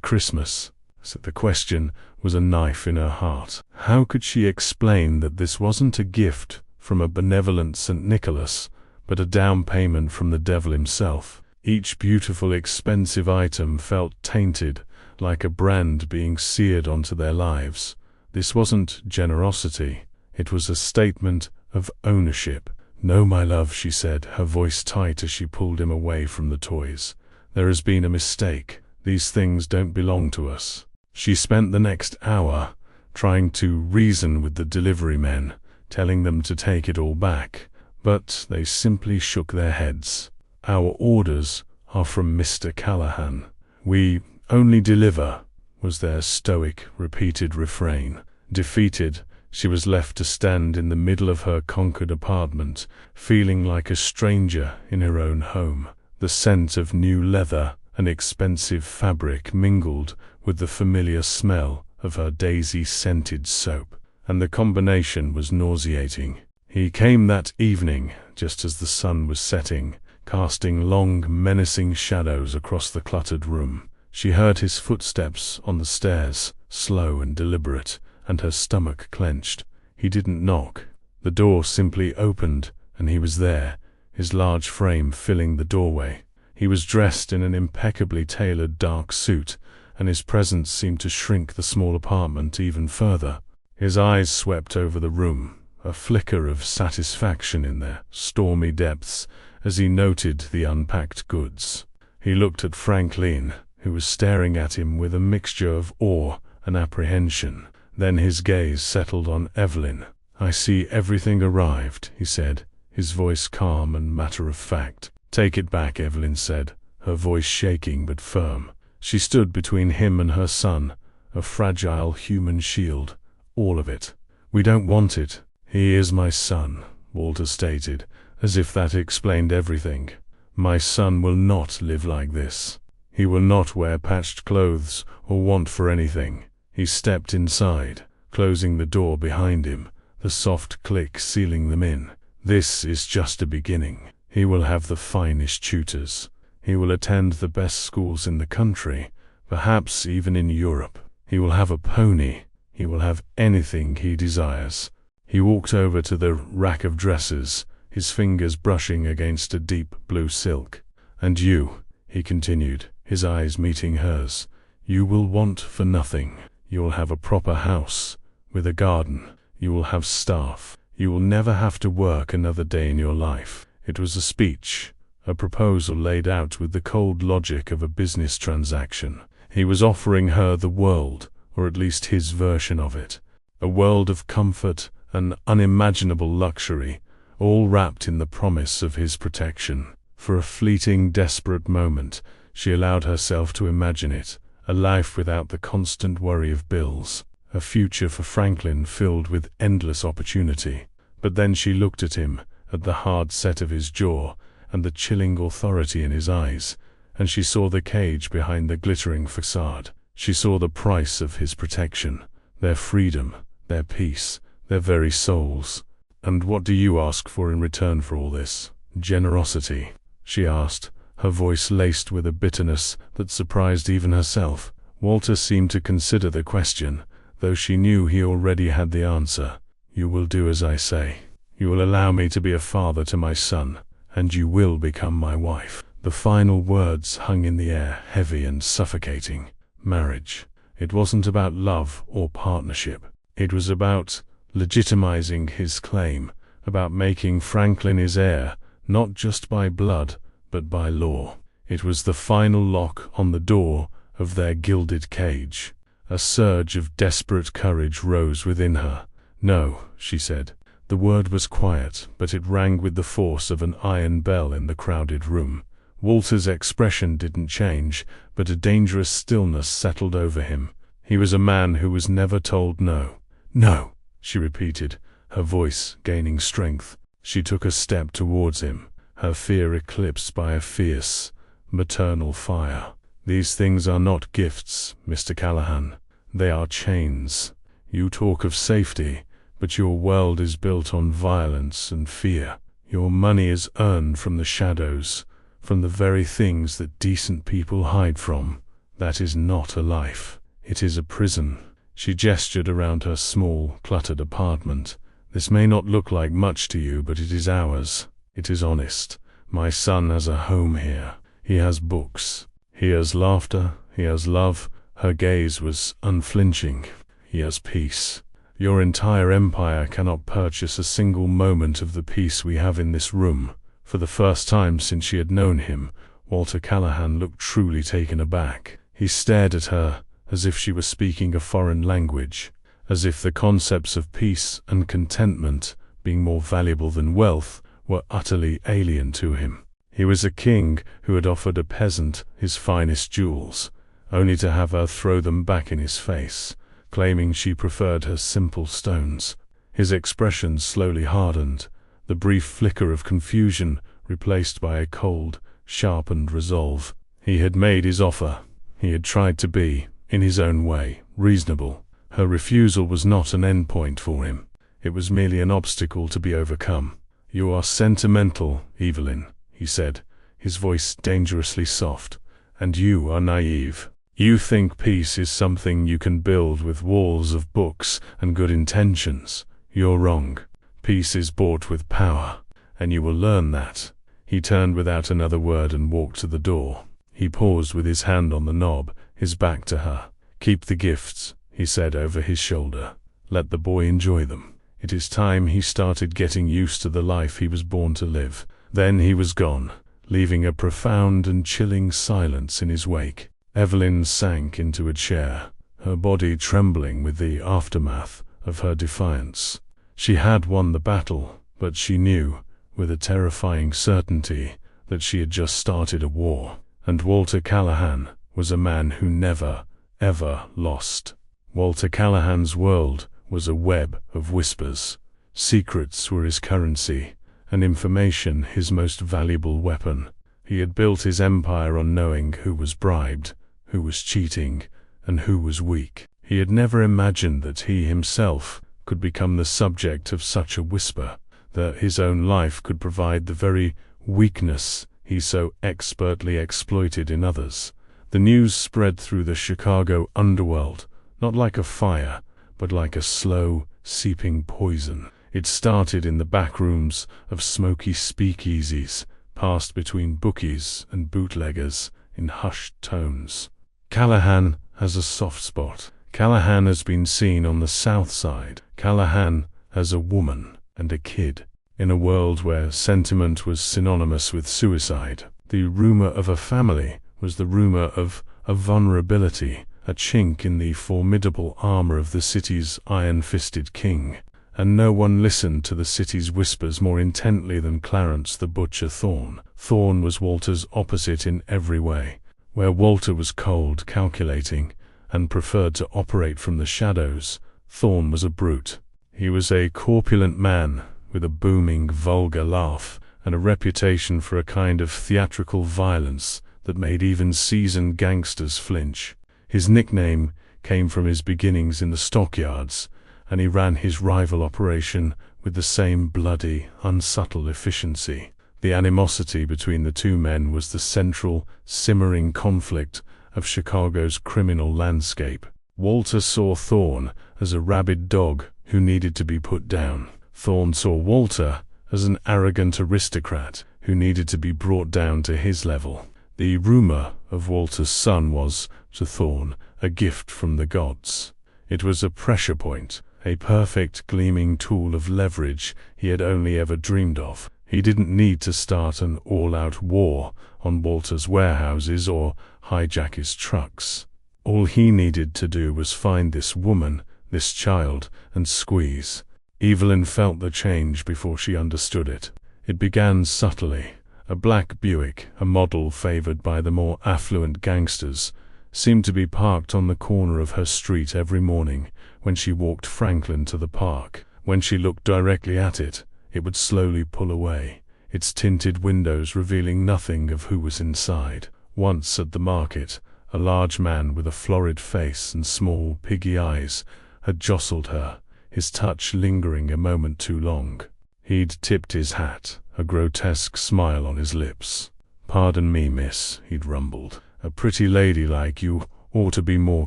Christmas?" So the question was a knife in her heart. How could she explain that this wasn't a gift from a benevolent St. Nicholas, but a down payment from the devil himself? Each beautiful, expensive item felt tainted, like a brand being seared onto their lives. This wasn't generosity. It was a statement of ownership. "No, my love," she said, her voice tight as she pulled him away from the toys. "There has been a mistake. These things don't belong to us." She spent the next hour trying to reason with the delivery men, telling them to take it all back, but they simply shook their heads. "Our orders are from Mr. Callahan. We only deliver," was their stoic, repeated refrain. Defeated, she was left to stand in the middle of her conquered apartment, feeling like a stranger in her own home. The scent of new leather and expensive fabric mingled with the familiar smell of her daisy-scented soap, and the combination was nauseating. He came that evening, just as the sun was setting, casting long, menacing shadows across the cluttered room. She heard his footsteps on the stairs, slow and deliberate, and her stomach clenched. He didn't knock. The door simply opened, and he was there, his large frame filling the doorway. He was dressed in an impeccably tailored dark suit, and his presence seemed to shrink the small apartment even further. His eyes swept over the room, a flicker of satisfaction in their stormy depths as he noted the unpacked goods. He looked at Franklin, who was staring at him with a mixture of awe and apprehension. Then his gaze settled on Evelyn. "I see everything arrived," he said, his voice calm and matter-of-fact. "Take it back," Evelyn said, her voice shaking but firm. She stood between him and her son, a fragile human shield. "All of it. We don't want it." "He is my son," Walter stated, as if that explained everything. "My son will not live like this. He will not wear patched clothes or want for anything." He stepped inside, closing the door behind him, the soft click sealing them in. "This is just a beginning. He will have the finest tutors. He will attend the best schools in the country, perhaps even in Europe. He will have a pony. He will have anything he desires." He walked over to the rack of dresses, his fingers brushing against a deep blue silk. "And you," he continued, his eyes meeting hers, "you will want for nothing. You will have a proper house, with a garden. You will have staff. You will never have to work another day in your life." It was a speech, a proposal laid out with the cold logic of a business transaction. He was offering her the world, or at least his version of it. A world of comfort and unimaginable luxury, all wrapped in the promise of his protection. For a fleeting, desperate moment, she allowed herself to imagine it, a life without the constant worry of bills. a future for Franklin filled with endless opportunity. But then she looked at him, at the hard set of his jaw, and the chilling authority in his eyes, and she saw the cage behind the glittering facade. She saw the price of his protection, their freedom, their peace, their very souls. "And what do you ask for in return for all this?" "Generosity," she asked, her voice laced with a bitterness that surprised even herself. Walter seemed to consider the question, though she knew he already had the answer. "You will do as I say. You will allow me to be a father to my son, and you will become my wife." The final words hung in the air, heavy and suffocating. Marriage. It wasn't about love or partnership. It was about legitimizing his claim, about making Franklin his heir, not just by blood, but by law. It was the final lock on the door of their gilded cage. A surge of desperate courage rose within her. "No," she said. The word was quiet, but it rang with the force of an iron bell in the crowded room. Walter's expression didn't change, but a dangerous stillness settled over him. He was a man who was never told no. "No," she repeated, her voice gaining strength. She took a step towards him, her fear eclipsed by a fierce, maternal fire. "These things are not gifts, Mr. Callahan. They are chains. You talk of safety, but your world is built on violence and fear. Your money is earned from the shadows, from the very things that decent people hide from. That is not a life. It is a prison." She gestured around her small, cluttered apartment. "This may not look like much to you, but it is ours. It is honest. My son has a home here. He has books. He has laughter. He has love." Her gaze was unflinching. "He has peace. Your entire empire cannot purchase a single moment of the peace we have in this room." For the first time since she had known him, Walter Callahan looked truly taken aback. He stared at her as if she were speaking a foreign language, as if the concepts of peace and contentment, being more valuable than wealth, were utterly alien to him. He was a king who had offered a peasant his finest jewels, only to have her throw them back in his face, claiming she preferred her simple stones. His expression slowly hardened, the brief flicker of confusion replaced by a cold, sharpened resolve. He had made his offer. He had tried to be, in his own way, reasonable. Her refusal was not an endpoint for him. It was merely an obstacle to be overcome. "You are sentimental, Evelyn," he said, his voice dangerously soft, "and you are naive. You think peace is something you can build with walls of books and good intentions. You're wrong. Peace is bought with power, and you will learn that." He turned without another word and walked to the door. He paused with his hand on the knob, his back to her. "Keep the gifts," he said over his shoulder. "Let the boy enjoy them." It is time he started getting used to the life he was born to live. Then he was gone, leaving a profound and chilling silence in his wake. Evelyn sank into a chair, her body trembling with the aftermath of her defiance. She had won the battle, but she knew, with a terrifying certainty, that she had just started a war. And Walter Callahan was a man who never, ever lost. Walter Callahan's world was a web of whispers. Secrets were his currency, and information his most valuable weapon. He had built his empire on knowing who was bribed, who was cheating, and who was weak. He had never imagined that he himself could become the subject of such a whisper, that his own life could provide the very weakness he so expertly exploited in others. The news spread through the Chicago underworld, not like a fire, but like a slow, seeping poison. It started in the back rooms of smoky speakeasies, passed between bookies and bootleggers in hushed tones. Callahan has a soft spot. Callahan has been seen on the South Side. Callahan has a woman and a kid. In a world where sentiment was synonymous with suicide, the rumor of a family was the rumor of a vulnerability, a chink in the formidable armor of the city's iron-fisted king. And no one listened to the city's whispers more intently than Clarence the Butcher Thorne. Thorne was Walter's opposite in every way. Where Walter was cold, calculating, and preferred to operate from the shadows, Thorn was a brute. He was a corpulent man with a booming, vulgar laugh and a reputation for a kind of theatrical violence that made even seasoned gangsters flinch. His nickname came from his beginnings in the stockyards, and he ran his rival operation with the same bloody, unsubtle efficiency. The animosity between the two men was the central, simmering conflict of Chicago's criminal landscape. Walter saw Thorn as a rabid dog who needed to be put down. Thorn saw Walter as an arrogant aristocrat who needed to be brought down to his level. The rumor of Walter's son was, to Thorn, a gift from the gods. It was a pressure point, a perfect gleaming tool of leverage he had only ever dreamed of. He didn't need to start an all-out war on Walter's warehouses or hijack his trucks. All he needed to do was find this woman, this child, and squeeze. Evelyn felt the change before she understood it. It began subtly. A black Buick, a model favored by the more affluent gangsters, seemed to be parked on the corner of her street every morning when she walked Franklin to the park. When she looked directly at it, it would slowly pull away, its tinted windows revealing nothing of who was inside. Once at the market, a large man with a florid face and small, piggy eyes had jostled her, his touch lingering a moment too long. He'd tipped his hat, a grotesque smile on his lips. "Pardon me, miss," he'd rumbled. "A pretty lady like you ought to be more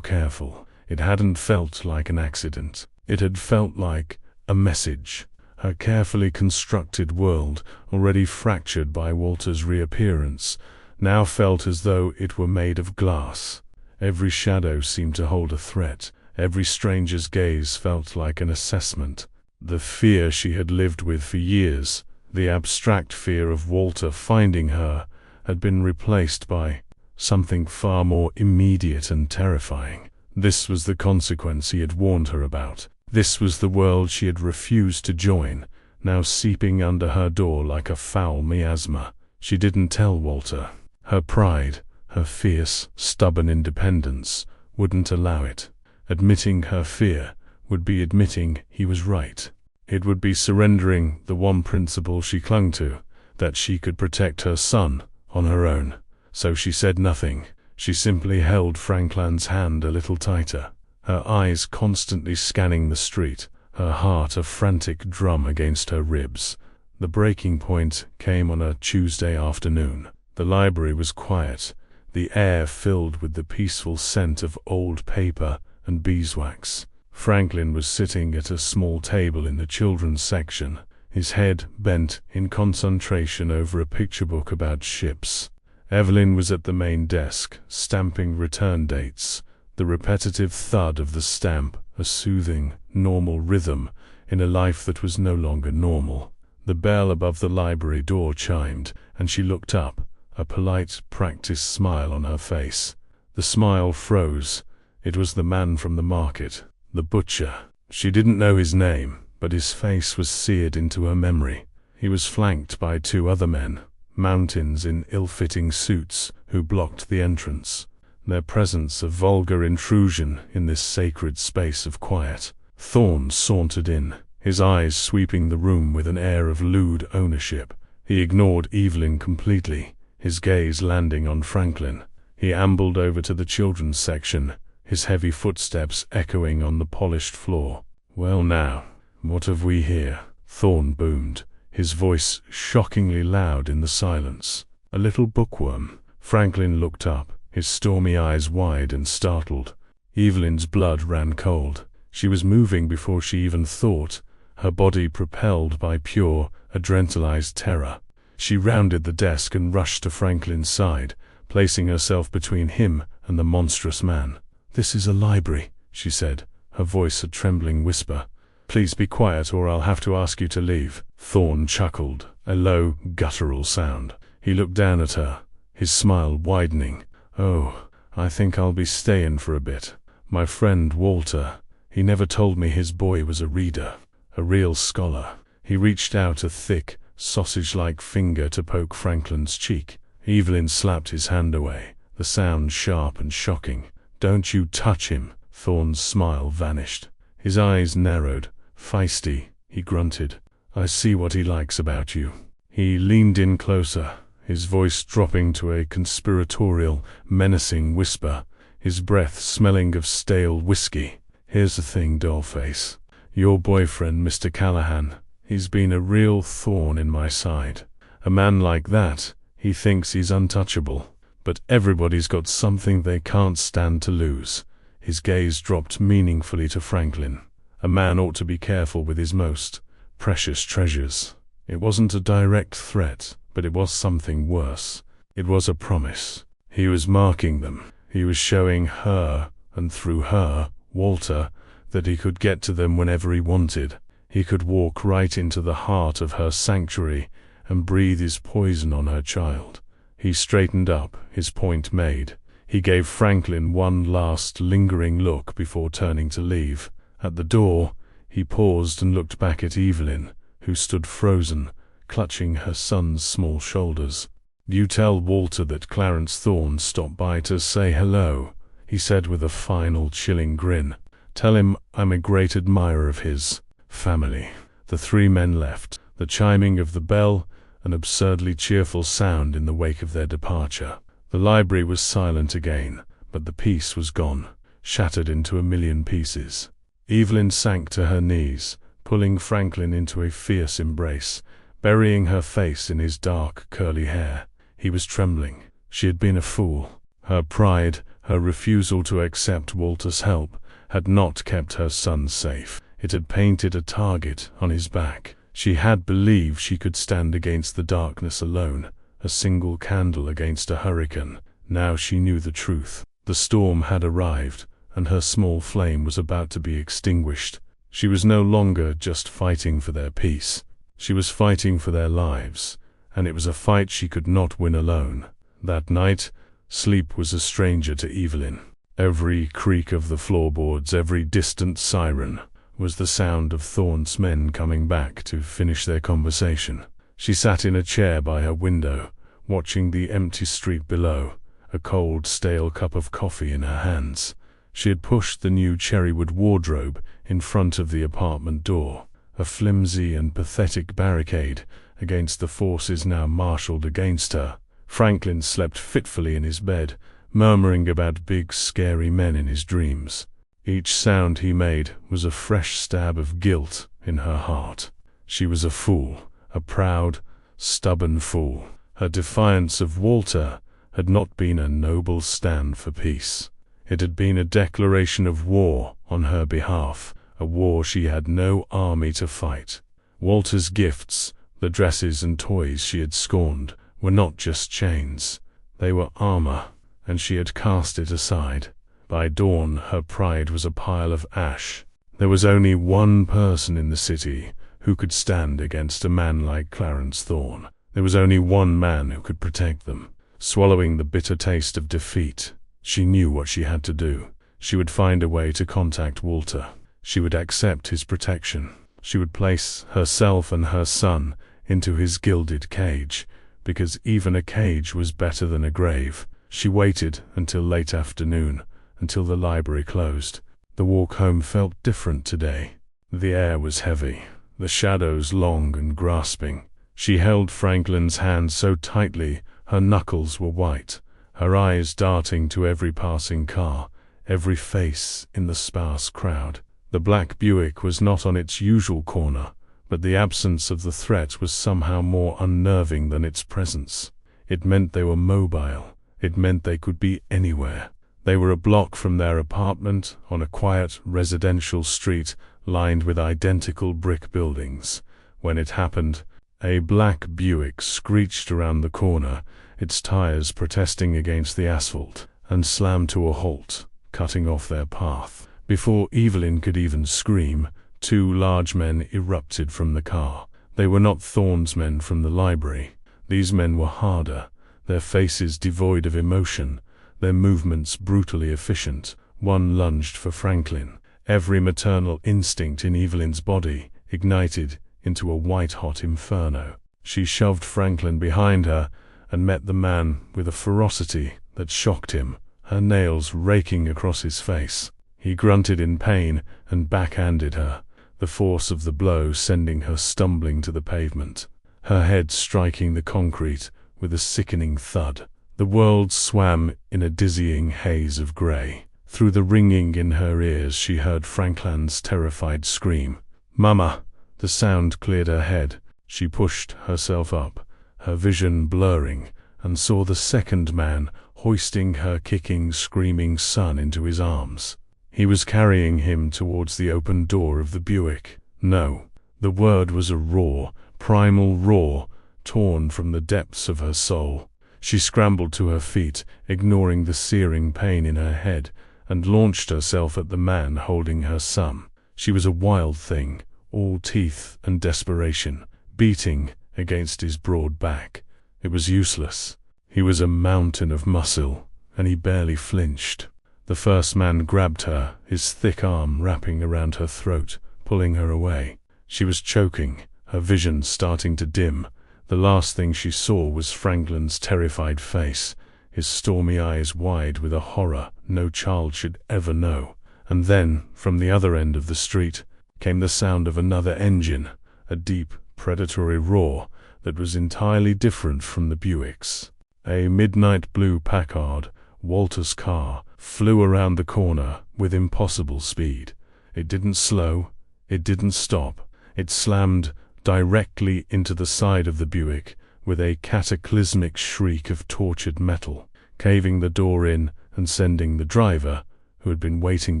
careful." It hadn't felt like an accident. It had felt like a message. Her carefully constructed world, already fractured by Walter's reappearance, now felt as though it were made of glass. Every shadow seemed to hold a threat. Every stranger's gaze felt like an assessment. The fear she had lived with for years, the abstract fear of Walter finding her, had been replaced by something far more immediate and terrifying. This was the consequence he had warned her about. This was the world she had refused to join, now seeping under her door like a foul miasma. She didn't tell Walter. Her pride, her fierce, stubborn independence, wouldn't allow it. Admitting her fear would be admitting he was right. It would be surrendering the one principle she clung to, that she could protect her son on her own. So she said nothing. She simply held Franklin's hand a little tighter, her eyes constantly scanning the street, her heart a frantic drum against her ribs. The breaking point came on a Tuesday afternoon. The library was quiet, the air filled with the peaceful scent of old paper and beeswax. Franklin was sitting at a small table in the children's section, his head bent in concentration over a picture book about ships. Evelyn was at the main desk, stamping return dates, the repetitive thud of the stamp, a soothing, normal rhythm in a life that was no longer normal. The bell above the library door chimed, and she looked up, a polite, practiced smile on her face. The smile froze. It was the man from the market, the butcher. She didn't know his name, but his face was seared into her memory. He was flanked by two other men, mountains in ill-fitting suits, who blocked the entrance, their presence a vulgar intrusion in this sacred space of quiet. Thorn sauntered in, his eyes sweeping the room with an air of lewd ownership. He ignored Evelyn completely, his gaze landing on Franklin. He ambled over to the children's section, his heavy footsteps echoing on the polished floor. "Well now, what have we here?" Thorn boomed, his voice shockingly loud in the silence. "A little bookworm." Franklin looked up, his stormy eyes wide and startled. Evelyn's blood ran cold. She was moving before she even thought, her body propelled by pure, adrenalized terror. She rounded the desk and rushed to Franklin's side, placing herself between him and the monstrous man. "This is a library," she said, her voice a trembling whisper. "Please be quiet or I'll have to ask you to leave." Thorn chuckled, a low, guttural sound. He looked down at her, his smile widening. "Oh, I think I'll be staying for a bit. My friend Walter, he never told me his boy was a reader, a real scholar." He reached out a thick, sausage-like finger to poke Franklin's cheek. Evelyn slapped his hand away, the sound sharp and shocking. "Don't you touch him." Thorn's smile vanished. His eyes narrowed. "Feisty," he grunted. "I see what he likes about you." He leaned in closer, his voice dropping to a conspiratorial, menacing whisper, his breath smelling of stale whiskey. "Here's the thing, dollface. Your boyfriend, Mr. Callahan, he's been a real thorn in my side. A man like that, he thinks he's untouchable. But everybody's got something they can't stand to lose." His gaze dropped meaningfully to Franklin. A man ought to be careful with his most precious treasures. It wasn't a direct threat, but it was something worse. It was a promise. He was marking them. He was showing her, and through her, Walter, that he could get to them whenever he wanted. He could walk right into the heart of her sanctuary and breathe his poison on her child. He straightened up, his point made. He gave Franklin one last lingering look before turning to leave. At the door, he paused and looked back at Evelyn, who stood frozen, clutching her son's small shoulders. "You tell Walter that Clarence Thorne stopped by to say hello," he said with a final chilling grin. "Tell him I'm a great admirer of his family." The three men left, the chiming of the bell an absurdly cheerful sound in the wake of their departure. The library was silent again, but the peace was gone, shattered into a million pieces. Evelyn sank to her knees, pulling Franklin into a fierce embrace, burying her face in his dark, curly hair. He was trembling. She had been a fool. Her pride, her refusal to accept Walter's help, had not kept her son safe. It had painted a target on his back. She had believed she could stand against the darkness alone, a single candle against a hurricane. Now she knew the truth. The storm had arrived, and her small flame was about to be extinguished. She was no longer just fighting for their peace. She was fighting for their lives, and it was a fight she could not win alone. That night, sleep was a stranger to Evelyn. Every creak of the floorboards, every distant siren, was the sound of Thorne's men coming back to finish their conversation. She sat in a chair by her window, watching the empty street below, a cold, stale cup of coffee in her hands. She had pushed the new cherrywood wardrobe in front of the apartment door, a flimsy and pathetic barricade against the forces now marshaled against her. Franklin slept fitfully in his bed, murmuring about big, scary men in his dreams. Each sound he made was a fresh stab of guilt in her heart. She was a fool, a proud, stubborn fool. Her defiance of Walter had not been a noble stand for peace. It had been a declaration of war on her behalf, a war she had no army to fight. Walter's gifts, the dresses and toys she had scorned, were not just chains. They were armor, and she had cast it aside. By dawn, her pride was a pile of ash. There was only one person in the city who could stand against a man like Clarence Thorne. There was only one man who could protect them. Swallowing the bitter taste of defeat, she knew what she had to do. She would find a way to contact Walter. She would accept his protection. She would place herself and her son into his gilded cage, because even a cage was better than a grave. She waited until late afternoon, until the library closed. The walk home felt different today. The air was heavy, the shadows long and grasping. She held Franklin's hand so tightly her knuckles were white, her eyes darting to every passing car, every face in the sparse crowd. The black Buick was not on its usual corner, but the absence of the threat was somehow more unnerving than its presence. It meant they were mobile. It meant they could be anywhere. They were a block from their apartment on a quiet residential street lined with identical brick buildings. When it happened, a black Buick screeched around the corner, its tires protesting against the asphalt, and slammed to a halt, cutting off their path. Before Evelyn could even scream, two large men erupted from the car. They were not Thorne's men from the library. These men were harder, their faces devoid of emotion, their movements brutally efficient. One lunged for Franklin. Every maternal instinct in Evelyn's body ignited into a white-hot inferno. She shoved Franklin behind her and met the man with a ferocity that shocked him. her nails raking across his face. He grunted in pain and backhanded her, the force of the blow sending her stumbling to the pavement, her head striking the concrete with a sickening thud. The world swam in a dizzying haze of grey. Through the ringing in her ears she heard Franklin's terrified scream. "Mama!" The sound cleared her head. She pushed herself up, her vision blurring, and saw the second man hoisting her kicking, screaming son into his arms. He was carrying him towards the open door of the Buick. No, the word was a roar, primal roar, torn from the depths of her soul. She scrambled to her feet, ignoring the searing pain in her head, and launched herself at the man holding her son. She was a wild thing, all teeth and desperation, beating against his broad back. It was useless. He was a mountain of muscle, and he barely flinched. The first man grabbed her, his thick arm wrapping around her throat, pulling her away. She was choking, her vision starting to dim. The last thing she saw was Franklin's terrified face, his stormy eyes wide with a horror no child should ever know. And then, from the other end of the street, came the sound of another engine, a deep, predatory roar that was entirely different from the Buick's. A midnight blue Packard, Walter's car, flew around the corner with impossible speed. It didn't slow, it didn't stop. It slammed directly into the side of the Buick with a cataclysmic shriek of tortured metal, caving the door in and sending the driver, who had been waiting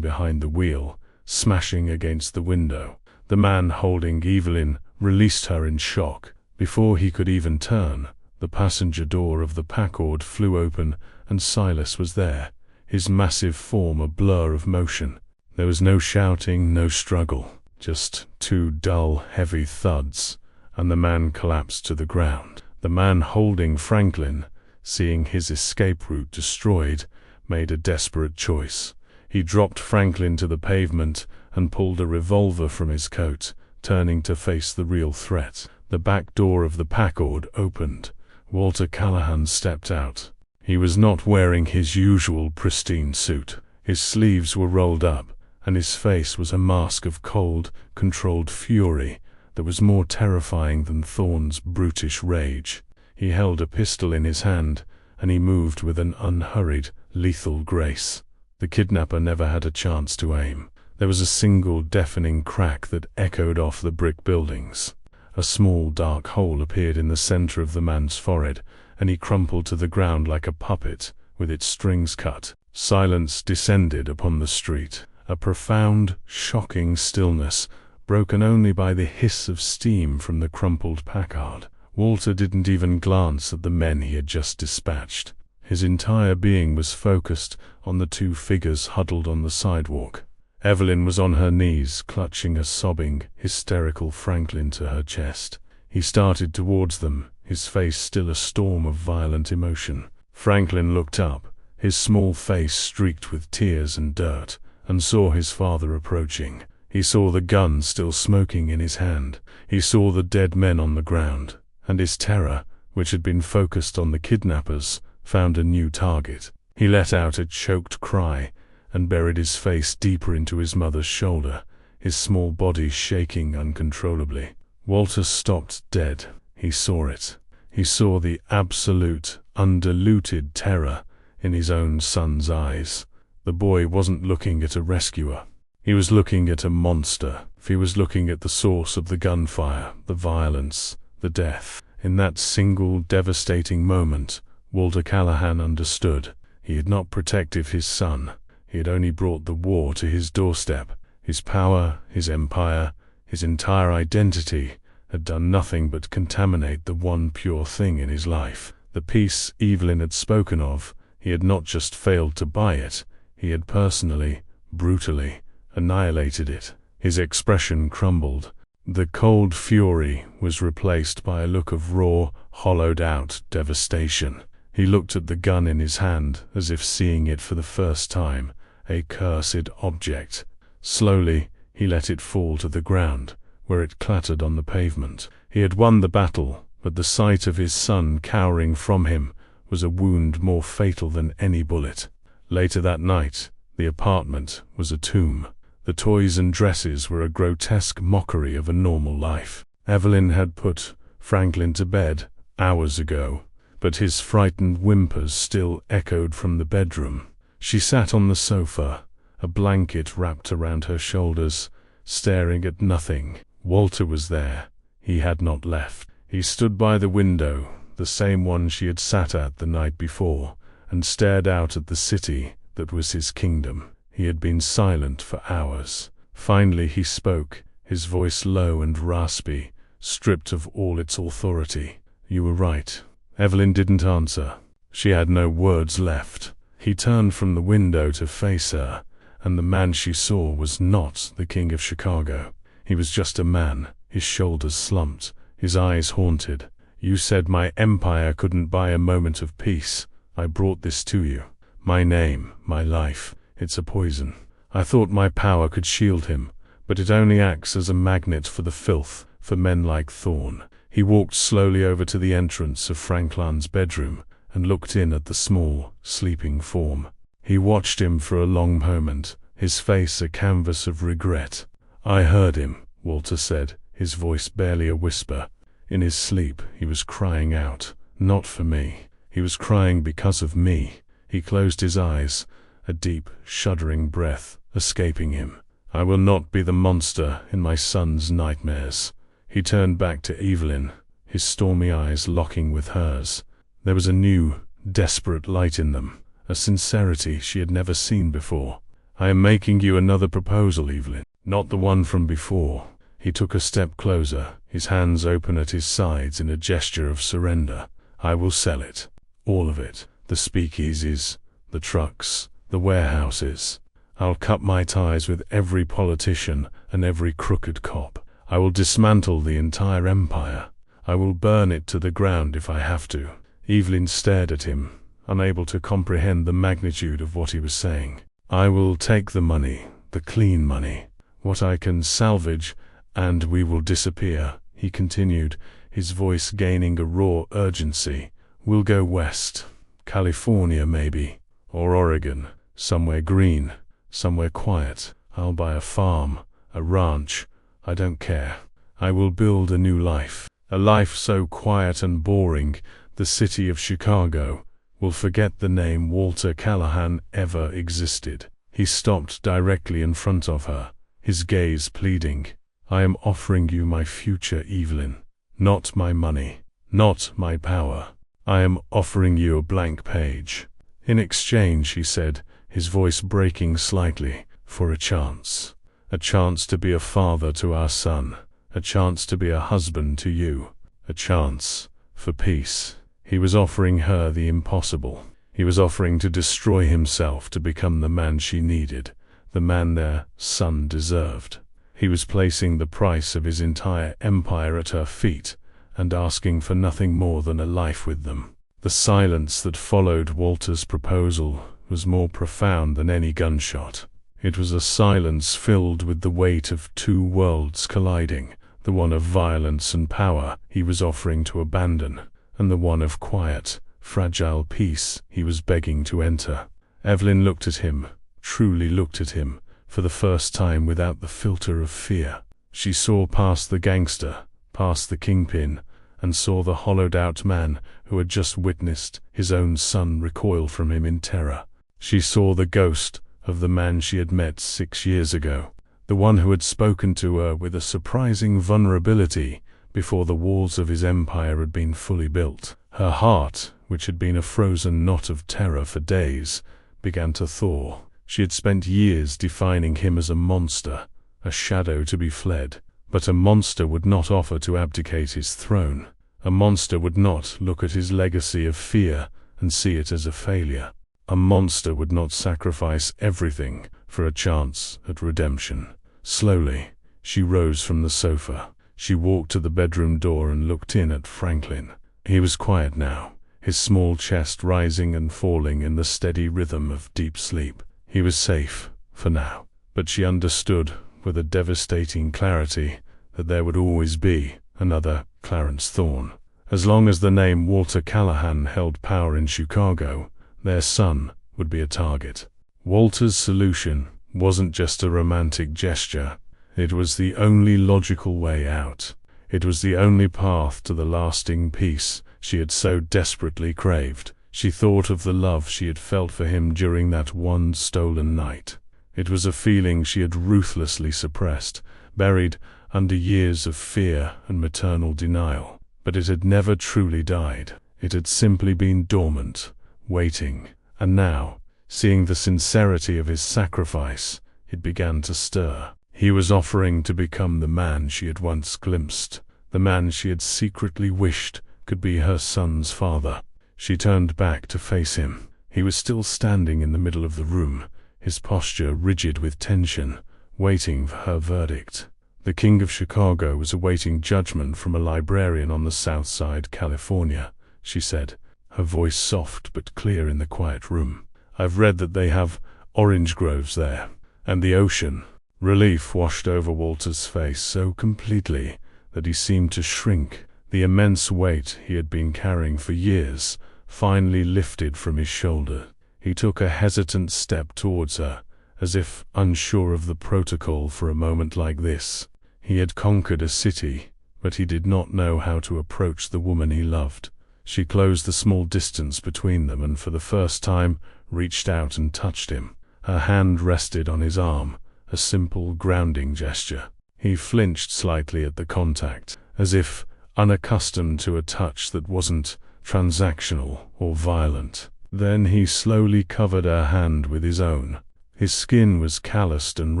behind the wheel, smashing against the window. The man holding Evelyn released her in shock. Before he could even turn, the passenger door of the Packard flew open and Silas was there, his massive form a blur of motion. There was no shouting, no struggle. Just two dull, heavy thuds, and the man collapsed to the ground. The man holding Franklin, seeing his escape route destroyed, made a desperate choice. He dropped Franklin to the pavement and pulled a revolver from his coat, turning to face the real threat. The back door of the Packard opened. Walter Callahan stepped out. He was not wearing his usual pristine suit. His sleeves were rolled up, and his face was a mask of cold, controlled fury that was more terrifying than Thorne's brutish rage. He held a pistol in his hand, and he moved with an unhurried, lethal grace. The kidnapper never had a chance to aim. There was a single deafening crack that echoed off the brick buildings. A small dark hole appeared in the center of the man's forehead, and he crumpled to the ground like a puppet, with its strings cut. Silence descended upon the street. A profound, shocking stillness, broken only by the hiss of steam from the crumpled Packard. Walter didn't even glance at the men he had just dispatched. His entire being was focused on the two figures huddled on the sidewalk. Evelyn was on her knees, clutching a sobbing, hysterical Franklin to her chest. He started towards them, his face still a storm of violent emotion. Franklin looked up, his small face streaked with tears and dirt, and saw his father approaching. He saw the gun still smoking in his hand. He saw the dead men on the ground, and his terror, which had been focused on the kidnappers, found a new target. He let out a choked cry and buried his face deeper into his mother's shoulder, his small body shaking uncontrollably. Walter stopped dead. He saw it. He saw the absolute, undiluted terror in his own son's eyes. The boy wasn't looking at a rescuer. He was looking at a monster. He was looking at the source of the gunfire, the violence, the death. In that single devastating moment, Walter Callahan understood. He had not protected his son. He had only brought the war to his doorstep. His power, his empire, his entire identity had done nothing but contaminate the one pure thing in his life. The peace Evelyn had spoken of, he had not just failed to buy it, he had personally, brutally, annihilated it. His expression crumbled. The cold fury was replaced by a look of raw, hollowed-out devastation. He looked at the gun in his hand as if seeing it for the first time, a cursed object. Slowly, he let it fall to the ground, where it clattered on the pavement. He had won the battle, but the sight of his son cowering from him was a wound more fatal than any bullet. Later that night, the apartment was a tomb. The toys and dresses were a grotesque mockery of a normal life. Evelyn had put Franklin to bed hours ago, but his frightened whimpers still echoed from the bedroom. She sat on the sofa, a blanket wrapped around her shoulders, staring at nothing. Walter was there. He had not left. He stood by the window, the same one she had sat at the night before, and stared out at the city that was his kingdom. He had been silent for hours. Finally he spoke, his voice low and raspy, stripped of all its authority. "You were right." Evelyn didn't answer. She had no words left. He turned from the window to face her, and the man she saw was not the King of Chicago. He was just a man, his shoulders slumped, his eyes haunted. "You said my empire couldn't buy a moment of peace. I brought this to you. My name, my life. It's a poison. I thought my power could shield him, but it only acts as a magnet for the filth, for men like Thorne." He walked slowly over to the entrance of Franklin's bedroom and looked in at the small, sleeping form. He watched him for a long moment, his face a canvas of regret. "I heard him," Walter said, his voice barely a whisper. In his sleep, he was crying out, "Not for me." He was crying because of me. He closed his eyes, a deep, shuddering breath escaping him. "I will not be the monster in my son's nightmares." He turned back to Evelyn, his stormy eyes locking with hers. There was a new, desperate light in them, a sincerity she had never seen before. "I am making you another proposal, Evelyn, not the one from before." He took a step closer, his hands open at his sides in a gesture of surrender. "I will sell it. All of it. The speakeasies, the trucks, the warehouses. I'll cut my ties with every politician and every crooked cop. I will dismantle the entire empire. I will burn it to the ground if I have to." Evelyn stared at him, unable to comprehend the magnitude of what he was saying. "I will take the money, the clean money, what I can salvage, and we will disappear," he continued, his voice gaining a raw urgency. "We'll go west, California maybe, or Oregon, somewhere green, somewhere quiet. I'll buy a farm, a ranch, I don't care. I will build a new life, a life so quiet and boring, the city of Chicago will forget the name Walter Callahan ever existed." He stopped directly in front of her, his gaze pleading. "I am offering you my future, Evelyn. Not my money, not my power. I am offering you a blank page. In exchange," he said, his voice breaking slightly, "for a chance. A chance to be a father to our son. A chance to be a husband to you. A chance for peace." He was offering her the impossible. He was offering to destroy himself to become the man she needed, the man their son deserved. He was placing the price of his entire empire at her feet and asking for nothing more than a life with them. The silence that followed Walter's proposal was more profound than any gunshot. It was a silence filled with the weight of two worlds colliding, the one of violence and power he was offering to abandon, and the one of quiet, fragile peace he was begging to enter. Evelyn looked at him, truly looked at him, for the first time without the filter of fear. She saw past the gangster, past the kingpin, and saw the hollowed-out man who had just witnessed his own son recoil from him in terror. She saw the ghost of the man she had met 6 years ago, the one who had spoken to her with a surprising vulnerability before the walls of his empire had been fully built. Her heart, which had been a frozen knot of terror for days, began to thaw. She had spent years defining him as a monster, a shadow to be fled. But a monster would not offer to abdicate his throne. A monster would not look at his legacy of fear and see it as a failure. A monster would not sacrifice everything for a chance at redemption. Slowly, she rose from the sofa. She walked to the bedroom door and looked in at Franklin. He was quiet now, his small chest rising and falling in the steady rhythm of deep sleep. He was safe, for now. But she understood, with a devastating clarity, that there would always be another Clarence Thorne. As long as the name Walter Callahan held power in Chicago, their son would be a target. Walter's solution wasn't just a romantic gesture. It was the only logical way out. It was the only path to the lasting peace she had so desperately craved. She thought of the love she had felt for him during that one stolen night. It was a feeling she had ruthlessly suppressed, buried under years of fear and maternal denial. But it had never truly died. It had simply been dormant, waiting. And now, seeing the sincerity of his sacrifice, it began to stir. He was offering to become the man she had once glimpsed, the man she had secretly wished could be her son's father. She turned back to face him. He was still standing in the middle of the room, his posture rigid with tension, waiting for her verdict. The King of Chicago was awaiting judgment from a librarian on the South Side, California, she said, her voice soft but clear in the quiet room. I've read that they have orange groves there, and the ocean. Relief washed over Walter's face so completely that he seemed to shrink. The immense weight he had been carrying for years finally lifted from his shoulder. He took a hesitant step towards her, as if unsure of the protocol for a moment like this. He had conquered a city, but he did not know how to approach the woman he loved. She closed the small distance between them and for the first time reached out and touched him. Her hand rested on his arm, a simple grounding gesture. He flinched slightly at the contact, as if unaccustomed to a touch that wasn't transactional or violent. Then he slowly covered her hand with his own. His skin was calloused and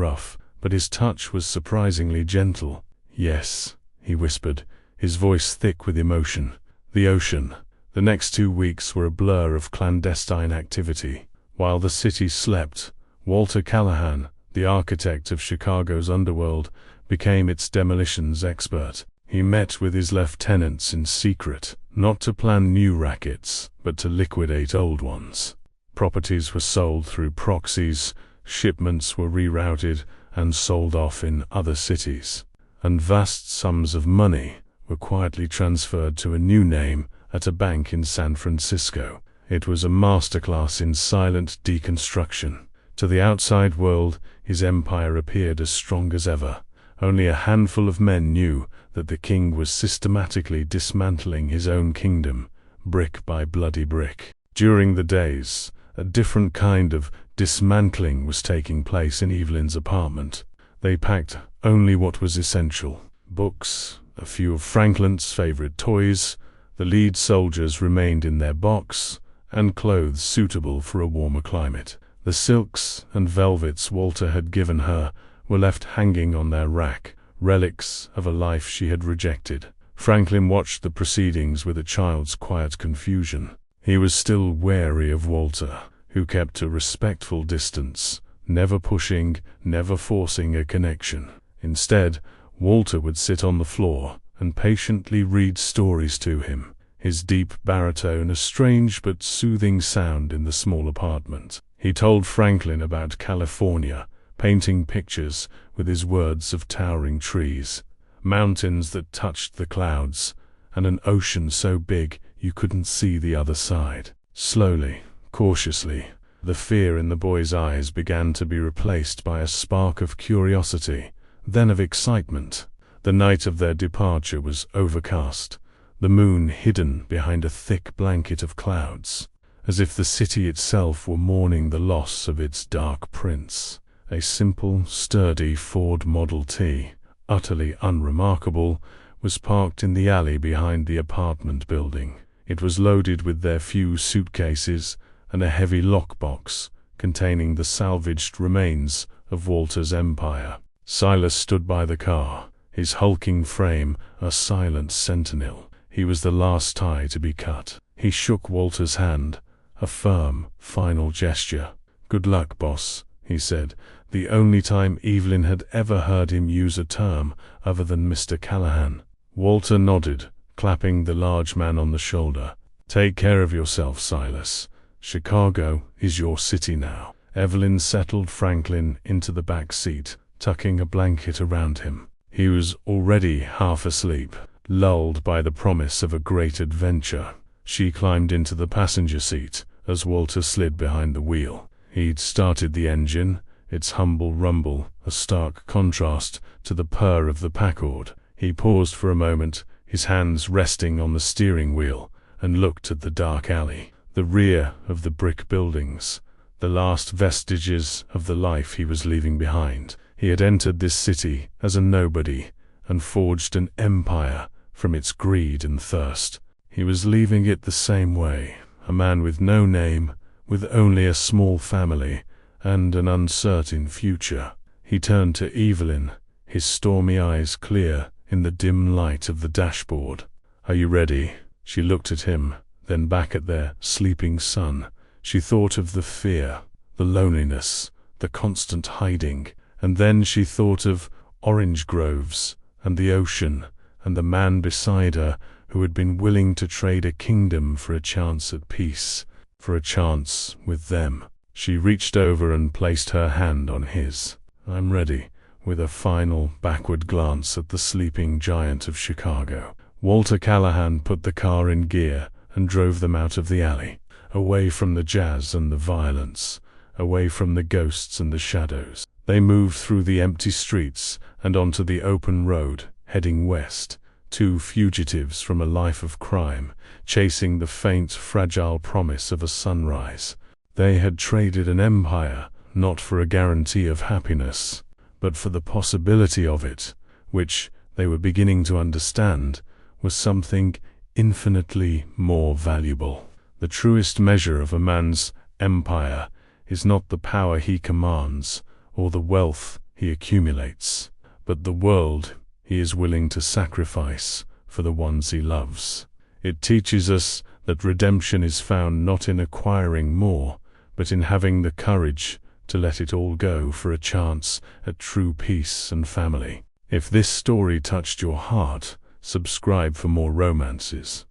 rough, but his touch was surprisingly gentle. Yes, he whispered, his voice thick with emotion. The ocean. The next 2 weeks were a blur of clandestine activity. While the city slept, Walter Callahan, the architect of Chicago's underworld, became its demolitions expert. He met with his lieutenants in secret, not to plan new rackets, but to liquidate old ones. Properties were sold through proxies, shipments were rerouted and sold off in other cities, and vast sums of money were quietly transferred to a new name at a bank in San Francisco. It was a masterclass in silent deconstruction. To the outside world, his empire appeared as strong as ever. Only a handful of men knew that the king was systematically dismantling his own kingdom, brick by bloody brick. During the days, a different kind of dismantling was taking place in Evelyn's apartment. They packed only what was essential: books, a few of Franklin's favorite toys, the lead soldiers remained in their box, and clothes suitable for a warmer climate. The silks and velvets Walter had given her were left hanging on their rack, relics of a life she had rejected. Franklin watched the proceedings with a child's quiet confusion. He was still wary of Walter, who kept a respectful distance, never pushing, never forcing a connection. Instead, Walter would sit on the floor and patiently read stories to him, his deep baritone a strange but soothing sound in the small apartment. He told Franklin about California, painting pictures with his words of towering trees, mountains that touched the clouds, and an ocean so big you couldn't see the other side. Slowly, cautiously, the fear in the boy's eyes began to be replaced by a spark of curiosity, then of excitement. The night of their departure was overcast, the moon hidden behind a thick blanket of clouds, as if the city itself were mourning the loss of its dark prince. A simple, sturdy Ford Model T, utterly unremarkable, was parked in the alley behind the apartment building. It was loaded with their few suitcases and a heavy lockbox containing the salvaged remains of Walter's empire. Silas stood by the car, his hulking frame a silent sentinel. He was the last tie to be cut. He shook Walter's hand, a firm, final gesture. "Good luck, boss," he said, the only time Evelyn had ever heard him use a term other than Mr. Callahan. Walter nodded, clapping the large man on the shoulder. "Take care of yourself, Silas. Chicago is your city now." Evelyn settled Franklin into the back seat, tucking a blanket around him. He was already half asleep, lulled by the promise of a great adventure. She climbed into the passenger seat, as Walter slid behind the wheel. He'd started the engine, its humble rumble a stark contrast to the purr of the Packard. He paused for a moment, his hands resting on the steering wheel, and looked at the dark alley, the rear of the brick buildings, the last vestiges of the life he was leaving behind. He had entered this city as a nobody and forged an empire from its greed and thirst. He was leaving it the same way, a man with no name, with only a small family and an uncertain future. He turned to Evelyn, his stormy eyes clear in the dim light of the dashboard. "Are you ready?" She looked at him, then back at their sleeping son. She thought of the fear, the loneliness, the constant hiding, and then she thought of orange groves and the ocean and the man beside her who had been willing to trade a kingdom for a chance at peace, for a chance with them. She reached over and placed her hand on his. "I'm ready," with a final backward glance at the sleeping giant of Chicago. Walter Callahan put the car in gear and drove them out of the alley, away from the jazz and the violence, away from the ghosts and the shadows. They moved through the empty streets and onto the open road, heading west, two fugitives from a life of crime, chasing the faint, fragile promise of a sunrise. They had traded an empire, not for a guarantee of happiness, but for the possibility of it, which, they were beginning to understand, was something infinitely more valuable. The truest measure of a man's empire is not the power he commands or the wealth he accumulates, but the world he is willing to sacrifice for the ones he loves. It teaches us that redemption is found not in acquiring more, but in having the courage to let it all go for a chance at true peace and family. If this story touched your heart, subscribe for more romances.